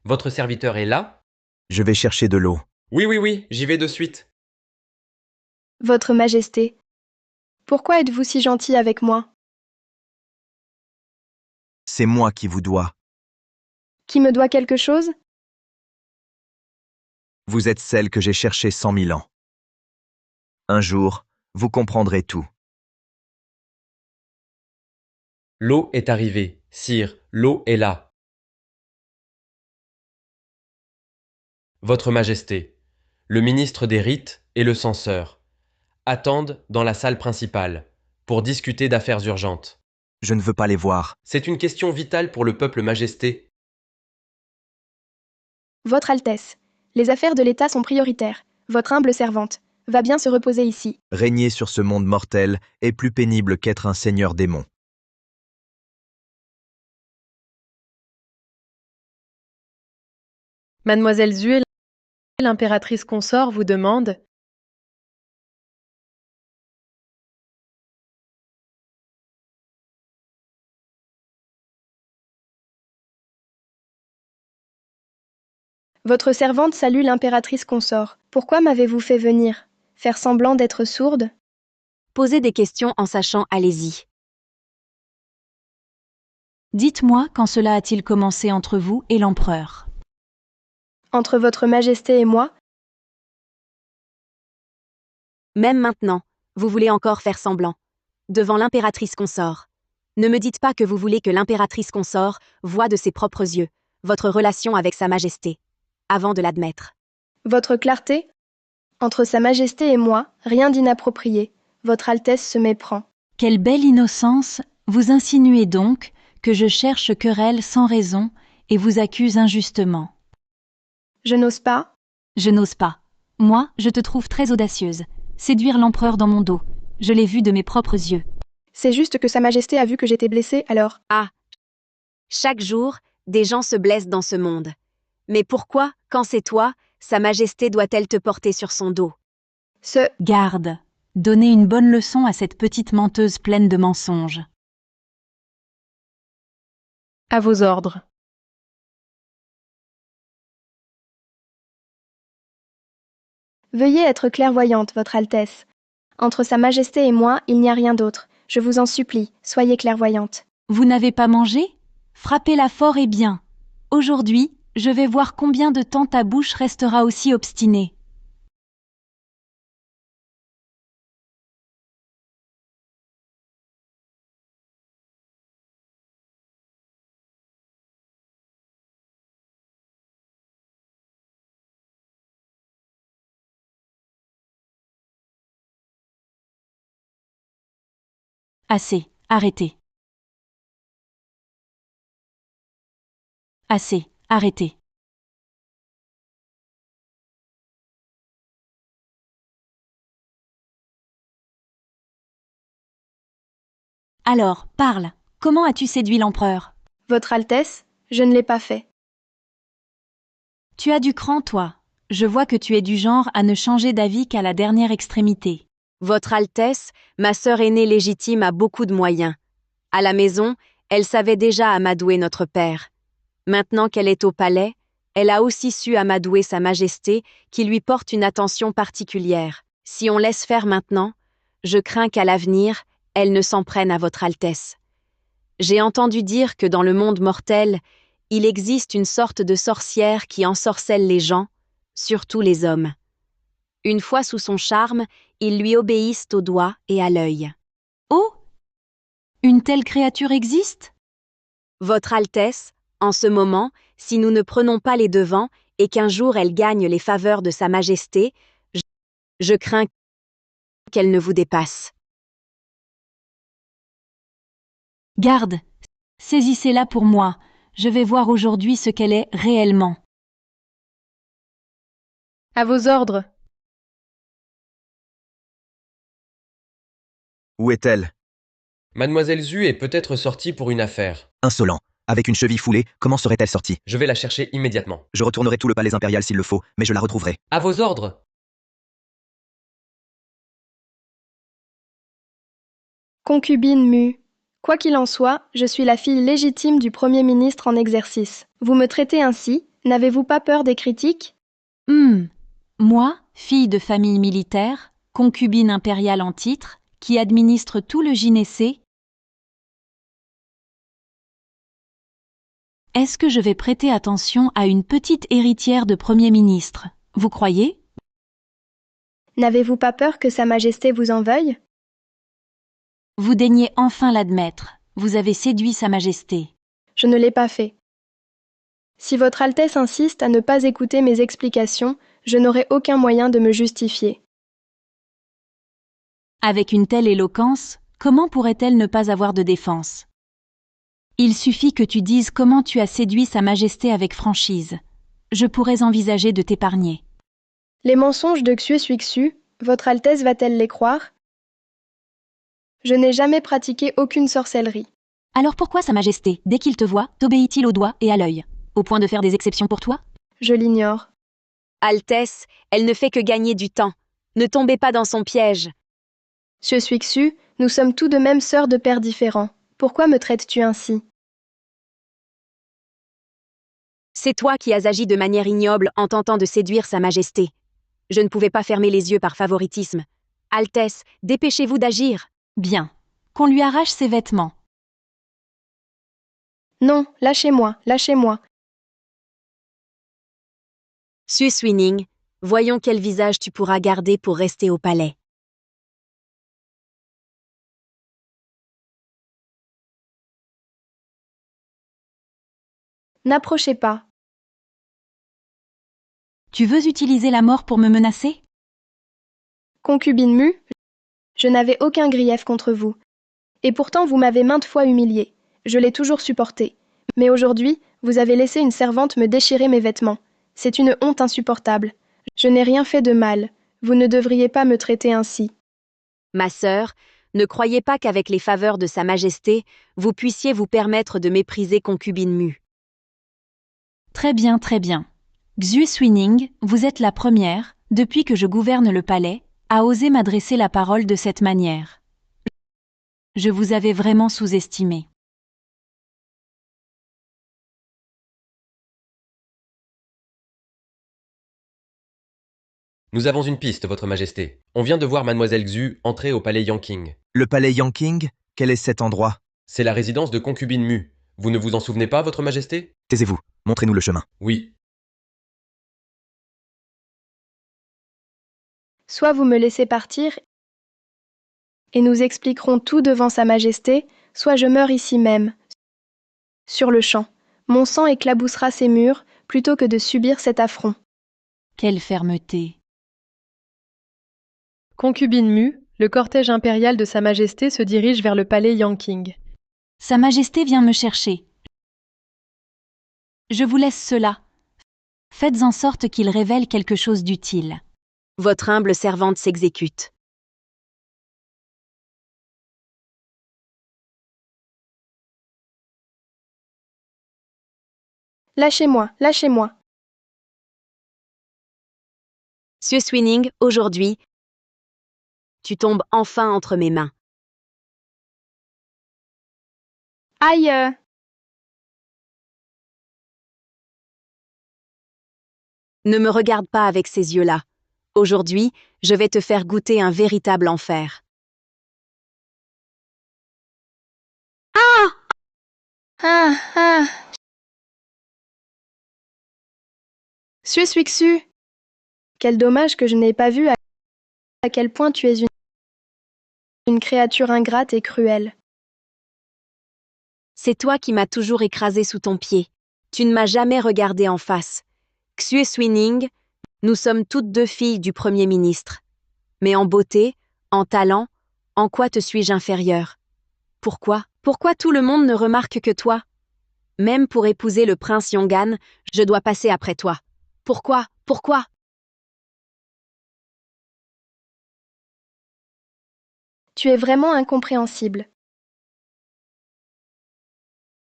Votre serviteur est là? Je vais chercher de l'eau. Oui, j'y vais de suite. Votre Majesté, pourquoi êtes-vous si gentil avec moi? C'est moi qui vous dois. Qui me doit quelque chose? Vous êtes celle que j'ai cherchée 100 000 ans. Un jour, vous comprendrez tout. L'eau est arrivée, sire, l'eau est là. Votre Majesté, le ministre des rites et le censeur attendent dans la salle principale pour discuter d'affaires urgentes. Je ne veux pas les voir. C'est une question vitale pour le peuple, Majesté. Votre Altesse, les affaires de l'État sont prioritaires. Votre humble servante va bien se reposer ici. Régner sur ce monde mortel est plus pénible qu'être un seigneur démon. Mademoiselle Zue, l'impératrice consort vous demande. Votre servante salue l'impératrice consort. Pourquoi m'avez-vous fait venir? Faire semblant d'être sourde? Posez des questions en sachant, allez-y. Dites-moi quand cela a-t-il commencé entre vous et l'empereur? Entre votre Majesté et moi? Même maintenant, vous voulez encore faire semblant. Devant l'impératrice consort. Ne me dites pas que vous voulez que l'impératrice consort voie de ses propres yeux votre relation avec Sa Majesté, avant de l'admettre. Votre clarté? Entre Sa Majesté et moi, rien d'inapproprié. Votre Altesse se méprend. Quelle belle innocence! Vous insinuez donc que je cherche querelle sans raison et vous accuse injustement. Je n'ose pas. Je n'ose pas. Moi, je te trouve très audacieuse. Séduire l'empereur dans mon dos. Je l'ai vu de mes propres yeux. C'est juste que Sa Majesté a vu que j'étais blessée, alors. Ah! Chaque jour, des gens se blessent dans ce monde. Mais pourquoi, quand c'est toi, Sa Majesté doit-elle te porter sur son dos? Garde! Donnez une bonne leçon à cette petite menteuse pleine de mensonges. À vos ordres. Veuillez être clairvoyante, Votre Altesse. Entre Sa Majesté et moi, il n'y a rien d'autre. Je vous en supplie, soyez clairvoyante. Vous n'avez pas mangé? Frappez-la fort et bien. Aujourd'hui, je vais voir combien de temps ta bouche restera aussi obstinée. Assez, arrêtez. Assez, arrêtez. Alors, parle. Comment as-tu séduit l'empereur? Votre Altesse, je ne l'ai pas fait. Tu as du cran, toi. Je vois que tu es du genre à ne changer d'avis qu'à la dernière extrémité. Votre Altesse, ma sœur aînée légitime a beaucoup de moyens. À la maison, elle savait déjà amadouer notre père. Maintenant qu'elle est au palais, elle a aussi su amadouer Sa Majesté, qui lui porte une attention particulière. Si on laisse faire maintenant, je crains qu'à l'avenir, elle ne s'en prenne à Votre Altesse. J'ai entendu dire que dans le monde mortel, il existe une sorte de sorcière qui ensorcelle les gens, surtout les hommes. Une fois sous son charme, ils lui obéissent au doigt et à l'œil. Oh! Une telle créature existe? Votre Altesse, en ce moment, si nous ne prenons pas les devants et qu'un jour elle gagne les faveurs de Sa Majesté, je crains qu'elle ne vous dépasse. Garde! Saisissez-la pour moi. Je vais voir aujourd'hui ce qu'elle est réellement. À vos ordres. Où est-elle? Mademoiselle Zhu est peut-être sortie pour une affaire. Insolent. Avec une cheville foulée, comment serait-elle sortie? Je vais la chercher immédiatement. Je retournerai tout le palais impérial s'il le faut, mais je la retrouverai. À vos ordres! Concubine Mu. Quoi qu'il en soit, je suis la fille légitime du Premier ministre en exercice. Vous me traitez ainsi, n'avez-vous pas peur des critiques? Moi, fille de famille militaire, concubine impériale en titre, qui administre tout le gynécée, est-ce que je vais prêter attention à une petite héritière de Premier ministre? Vous croyez? N'avez-vous pas peur que Sa Majesté vous en veuille? Vous daignez enfin l'admettre. Vous avez séduit Sa Majesté. Je ne l'ai pas fait. Si Votre Altesse insiste à ne pas écouter mes explications, je n'aurai aucun moyen de me justifier. Avec une telle éloquence, comment pourrait-elle ne pas avoir de défense? Il suffit que tu dises comment tu as séduit Sa Majesté avec franchise. Je pourrais envisager de t'épargner. Les mensonges de Xue Suixu, Votre Altesse va-t-elle les croire? Je n'ai jamais pratiqué aucune sorcellerie. Alors pourquoi Sa Majesté, dès qu'il te voit, t'obéit-il au doigt et à l'œil, au point de faire des exceptions pour toi? Je l'ignore. Altesse, elle ne fait que gagner du temps. Ne tombez pas dans son piège. Xue Suixu, nous sommes tout de même sœurs de pères différents. Pourquoi me traites-tu ainsi? C'est toi qui as agi de manière ignoble en tentant de séduire Sa Majesté. Je ne pouvais pas fermer les yeux par favoritisme. Altesse, dépêchez-vous d'agir. Bien. Qu'on lui arrache ses vêtements. Non, lâchez-moi, lâchez-moi. Xue Suining, voyons quel visage tu pourras garder pour rester au palais. N'approchez pas. Tu veux utiliser la mort pour me menacer? Concubine Mu, je n'avais aucun grief contre vous. Et pourtant vous m'avez maintes fois humiliée. Je l'ai toujours supporté. Mais aujourd'hui, vous avez laissé une servante me déchirer mes vêtements. C'est une honte insupportable. Je n'ai rien fait de mal. Vous ne devriez pas me traiter ainsi. Ma sœur, ne croyez pas qu'avec les faveurs de Sa Majesté, vous puissiez vous permettre de mépriser concubine Mu. Très bien, très bien. Xue Suining, vous êtes la première, depuis que je gouverne le palais, à oser m'adresser la parole de cette manière. Je vous avais vraiment sous-estimé. Nous avons une piste, Votre Majesté. On vient de voir Mademoiselle Xu entrer au palais Yanqing. Le palais Yanqing? Quel est cet endroit? C'est la résidence de concubine Mu. Vous ne vous en souvenez pas, Votre Majesté? Taisez-vous, montrez-nous le chemin. Oui. Soit vous me laissez partir et nous expliquerons tout devant Sa Majesté, soit je meurs ici même, sur le champ. Mon sang éclaboussera ces murs plutôt que de subir cet affront. Quelle fermeté! Concubine Mu, le cortège impérial de Sa Majesté se dirige vers le palais Yanqing. Sa Majesté vient me chercher. Je vous laisse cela. Faites en sorte qu'il révèle quelque chose d'utile. Votre humble servante s'exécute. Lâchez-moi, lâchez-moi. Xue Suining, aujourd'hui, tu tombes enfin entre mes mains. Aïe! Ne me regarde pas avec ces yeux-là. Aujourd'hui, je vais te faire goûter un véritable enfer. Ah, ah. Xue Suixu! Quel dommage que je n'ai pas vu à quel point tu es une créature ingrate et cruelle. C'est toi qui m'as toujours écrasé sous ton pied. Tu ne m'as jamais regardé en face. Xue Suining, nous sommes toutes deux filles du Premier ministre. Mais en beauté, en talent, en quoi te suis-je inférieure? Pourquoi? Pourquoi tout le monde ne remarque que toi? Même pour épouser le prince Yongan, je dois passer après toi. Pourquoi? Pourquoi? Tu es vraiment incompréhensible.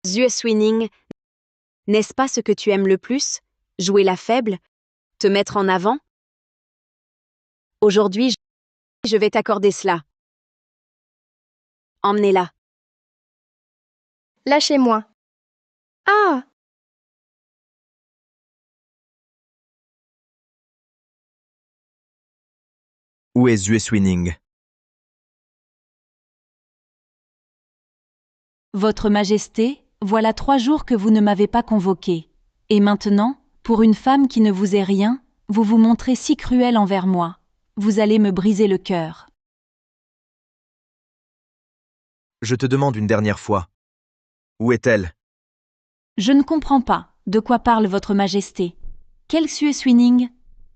Xue Suining, n'est-ce pas ce que tu aimes le plus? Jouer la faible? Te mettre en avant? Aujourd'hui, je vais t'accorder cela. Emmenez-la. Lâchez-moi. Ah! Où est Xue Suining? Votre Majesté, voilà 3 jours que vous ne m'avez pas convoqué. Et maintenant, pour une femme qui ne vous est rien, vous vous montrez si cruelle envers moi. Vous allez me briser le cœur. Je te demande une dernière fois. Où est-elle? Je ne comprends pas. De quoi parle votre majesté? Quel Xue Suining?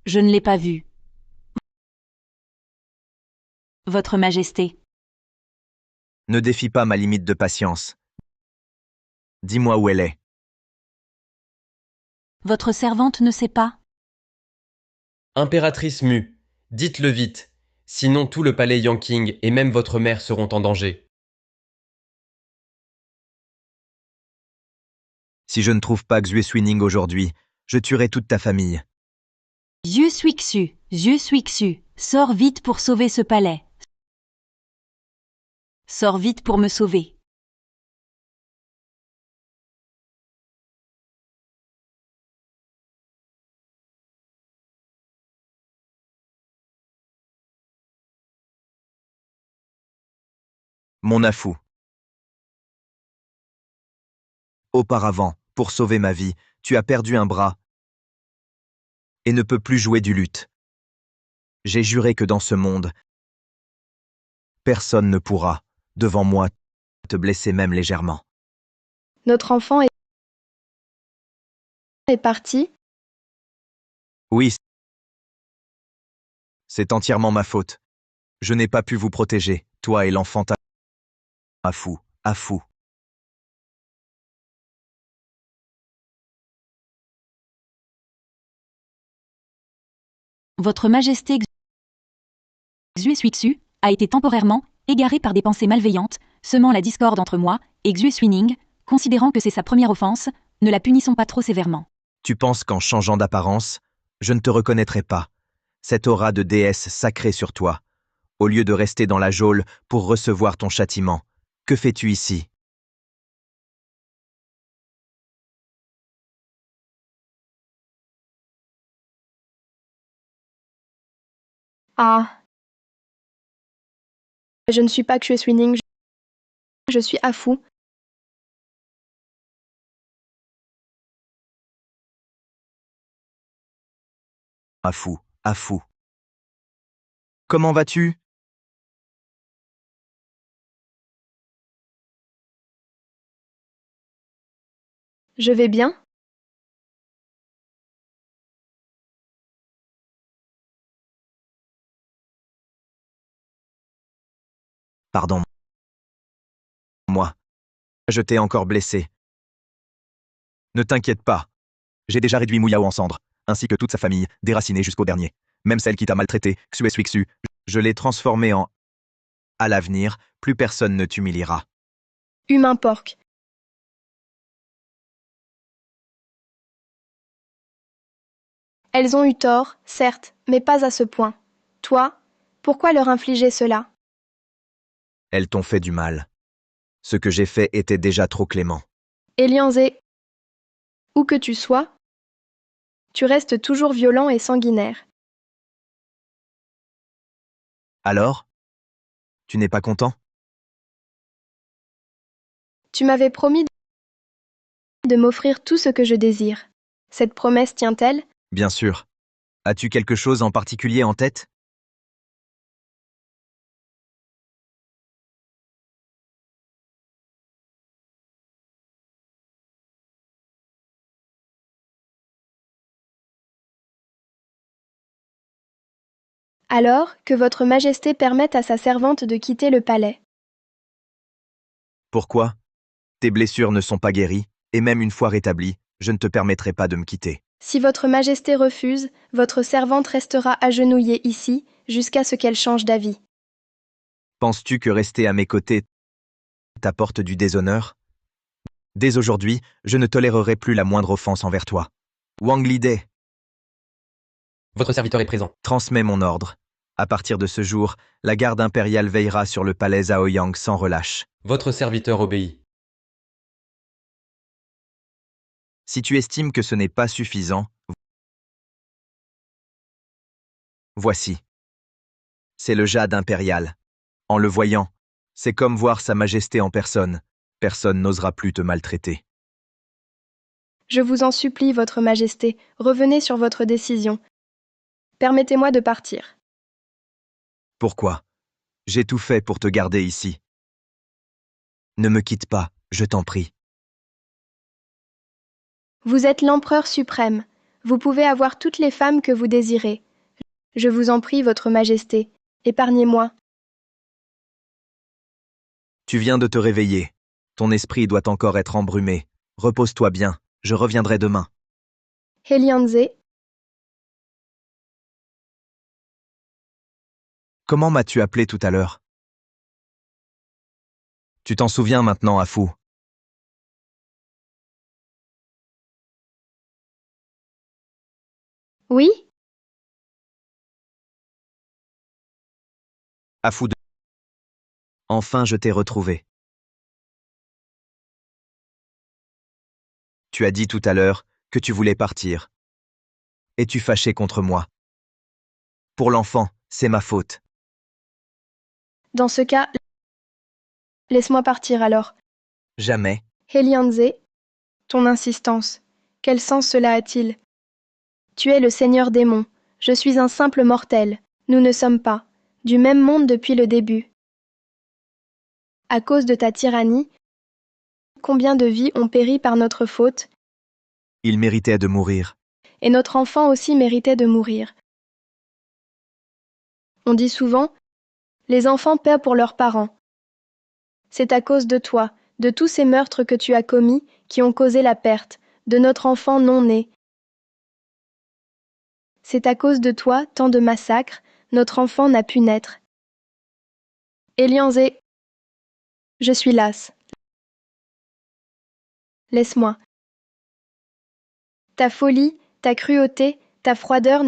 Je ne l'ai pas vue. Votre majesté. Ne défie pas ma limite de patience. Dis-moi où elle est. Votre servante ne sait pas? Impératrice Mu, dites-le vite, sinon tout le palais Yanqing et même votre mère seront en danger. Si je ne trouve pas Xue Suining aujourd'hui, je tuerai toute ta famille. Xue Suixu, sors vite pour sauver ce palais. Sors vite pour me sauver. Mon affou. Auparavant, pour sauver ma vie, tu as perdu un bras et ne peux plus jouer du luth. J'ai juré que dans ce monde, personne ne pourra, devant moi, te blesser même légèrement. Notre enfant est parti. Oui, c'est entièrement ma faute. Je n'ai pas pu vous protéger, toi et l'enfant Affou, Affou. Votre majesté Xue Suixu a été temporairement égaré par des pensées malveillantes, semant la discorde entre moi et Xue Suining, considérant que c'est sa première offense, ne la punissons pas trop sévèrement. Tu penses qu'en changeant d'apparence, je ne te reconnaîtrai pas. Cette aura de déesse sacrée sur toi. Au lieu de rester dans la geôle pour recevoir ton châtiment, que fais-tu ici? Ah. Je ne suis pas Xue Suining, je suis Affou. Affou, Affou. Comment vas-tu? Je vais bien. Pardon. Moi. Je t'ai encore blessé. Ne t'inquiète pas. J'ai déjà réduit Muyao en cendres, ainsi que toute sa famille, déracinée jusqu'au dernier. Même celle qui t'a maltraité, Xue Suixu, je l'ai transformée en... À l'avenir, plus personne ne t'humiliera. Humain porc. Elles ont eu tort, certes, mais pas à ce point. Toi, pourquoi leur infliger cela? Elles t'ont fait du mal. Ce que j'ai fait était déjà trop clément. Elianzé, où que tu sois, tu restes toujours violent et sanguinaire. Alors? Tu n'es pas content? Tu m'avais promis de m'offrir tout ce que je désire. Cette promesse tient-elle? Bien sûr. As-tu quelque chose en particulier en tête? Alors, que votre majesté permette à sa servante de quitter le palais. Pourquoi? Tes blessures ne sont pas guéries, et même une fois rétablies, je ne te permettrai pas de me quitter. Si votre majesté refuse, votre servante restera agenouillée ici, jusqu'à ce qu'elle change d'avis. Penses-tu que rester à mes côtés t'apporte du déshonneur? Dès aujourd'hui, je ne tolérerai plus la moindre offense envers toi. Wang Lide, Votre serviteur est présent. transmets mon ordre. À partir de ce jour, la garde impériale veillera sur le palais Zhaoyang sans relâche. Votre serviteur obéit. Si tu estimes que ce n'est pas suffisant, voici. C'est le jade impérial. En le voyant, c'est comme voir Sa Majesté en personne. Personne n'osera plus te maltraiter. Je vous en supplie, votre majesté, revenez sur votre décision. Permettez-moi de partir. Pourquoi? J'ai tout fait pour te garder ici. Ne me quitte pas, je t'en prie. Vous êtes l'empereur suprême. Vous pouvez avoir toutes les femmes que vous désirez. Je vous en prie, votre majesté, épargnez-moi. Tu viens de te réveiller. Ton esprit doit encore être embrumé. Repose-toi bien, je reviendrai demain. Hélianzé, Comment m'as-tu appelé tout à l'heure? Tu t'en souviens maintenant, Afou? oui? Afou de... Enfin, je t'ai retrouvé. Tu as dit tout à l'heure que tu voulais partir. Es-tu fâché contre moi? Pour l'enfant, c'est ma faute. Dans ce cas, laisse-moi partir alors. Jamais. Hélianzé, ton insistance, quel sens cela a-t-il? Tu es le seigneur démon, je suis un simple mortel, nous ne sommes pas du même monde depuis le début. À cause de ta tyrannie, combien de vies ont péri par notre faute, Il méritait de mourir. et notre enfant aussi méritait de mourir. On dit souvent, les enfants paient pour leurs parents. C'est à cause de toi, de tous ces meurtres que tu as commis, qui ont causé la perte de notre enfant non-né. C'est à cause de toi, tant de massacres, notre enfant n'a pu naître. Hélianzé, je suis lasse. Laisse-moi. Ta folie, ta cruauté, ta froideur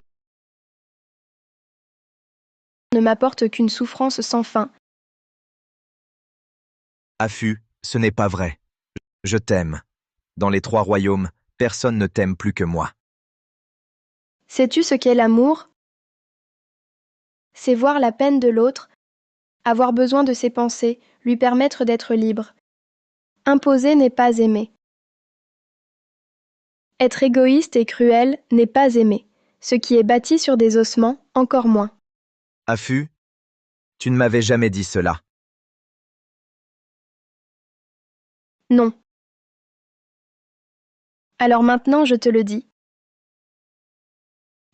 ne m'apportent qu'une souffrance sans fin. Affu, ce n'est pas vrai. Je t'aime. Dans les 3 royaumes, personne ne t'aime plus que moi. Sais-tu ce qu'est l'amour? C'est voir la peine de l'autre, avoir besoin de ses pensées, lui permettre d'être libre. Imposer n'est pas aimer. Être égoïste et cruel n'est pas aimer. Ce qui est bâti sur des ossements, encore moins. Affu, tu ne m'avais jamais dit cela. Non. Alors maintenant je te le dis.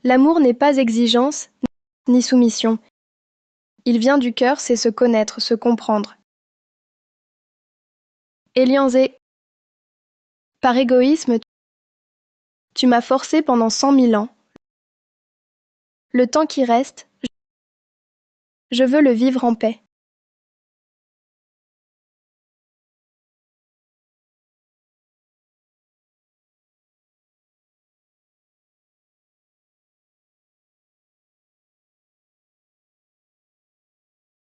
L'amour n'est pas exigence, ni soumission. Il vient du cœur, c'est se connaître, se comprendre. Hélianzé, par égoïsme, tu m'as forcé pendant 100 000 ans. Le temps qui reste, je veux le vivre en paix.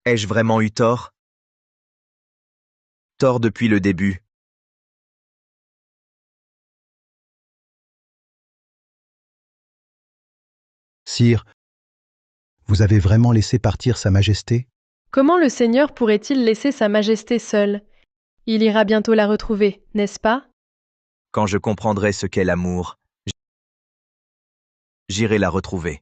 Ai-je vraiment eu tort? Tort depuis le début. Sire, vous avez vraiment laissé partir Sa Majesté? Comment le Seigneur pourrait-il laisser Sa Majesté seule? Il ira bientôt la retrouver, n'est-ce pas? Quand je comprendrai ce qu'est l'amour, j'irai la retrouver.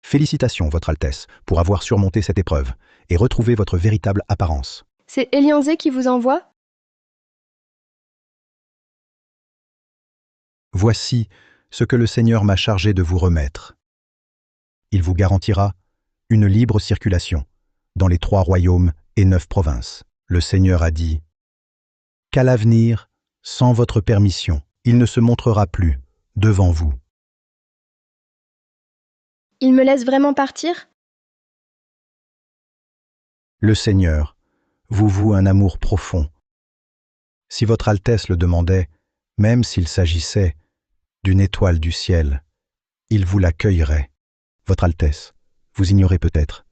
Félicitations, Votre Altesse, pour avoir surmonté cette épreuve et retrouvé votre véritable apparence. C'est Hélianzé qui vous envoie? Voici ce que le Seigneur m'a chargé de vous remettre. Il vous garantira une libre circulation dans les 3 royaumes et 9 provinces. Le Seigneur a dit qu'à l'avenir, sans votre permission, il ne se montrera plus devant vous. Il me laisse vraiment partir? Le Seigneur vous voue un amour profond. Si votre Altesse le demandait, même s'il s'agissait d'une étoile du ciel, il vous l'accueillerait. Votre Altesse, vous ignorez peut-être,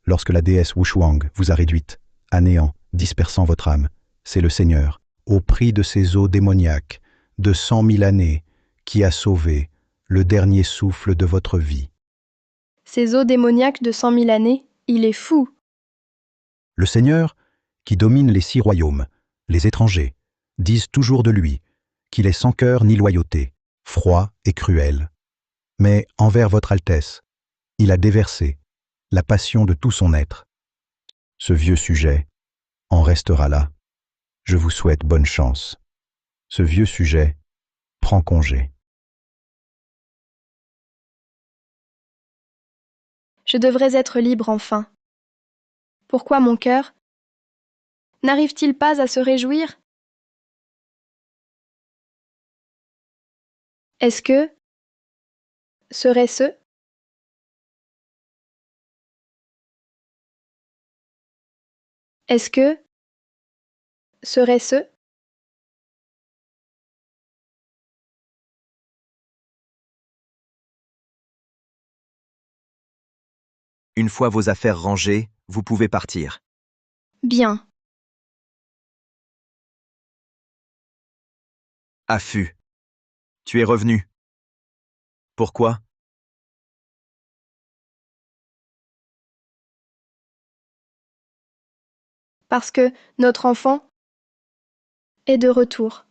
lorsque la déesse Wushuang vous a réduite à néant, dispersant votre âme, c'est le Seigneur, au prix de ses eaux démoniaques, de 100 000 années, qui a sauvé le dernier souffle de votre vie. Ces eaux démoniaques de 100 000 années, il est fou. Le Seigneur, qui domine les 6 royaumes, les étrangers, disent toujours de lui qu'il est sans cœur ni loyauté, froid et cruel. Mais envers votre Altesse, il a déversé la passion de tout son être. Ce vieux sujet en restera là. Je vous souhaite bonne chance. Ce vieux sujet prend congé. Je devrais être libre enfin. Pourquoi mon cœur n'arrive-t-il pas à se réjouir? Est-ce que serait-ce Est-ce que serait-ce Une fois vos affaires rangées, vous pouvez partir. Bien. Affût. Tu es revenu. Pourquoi? Parce que notre enfant est de retour.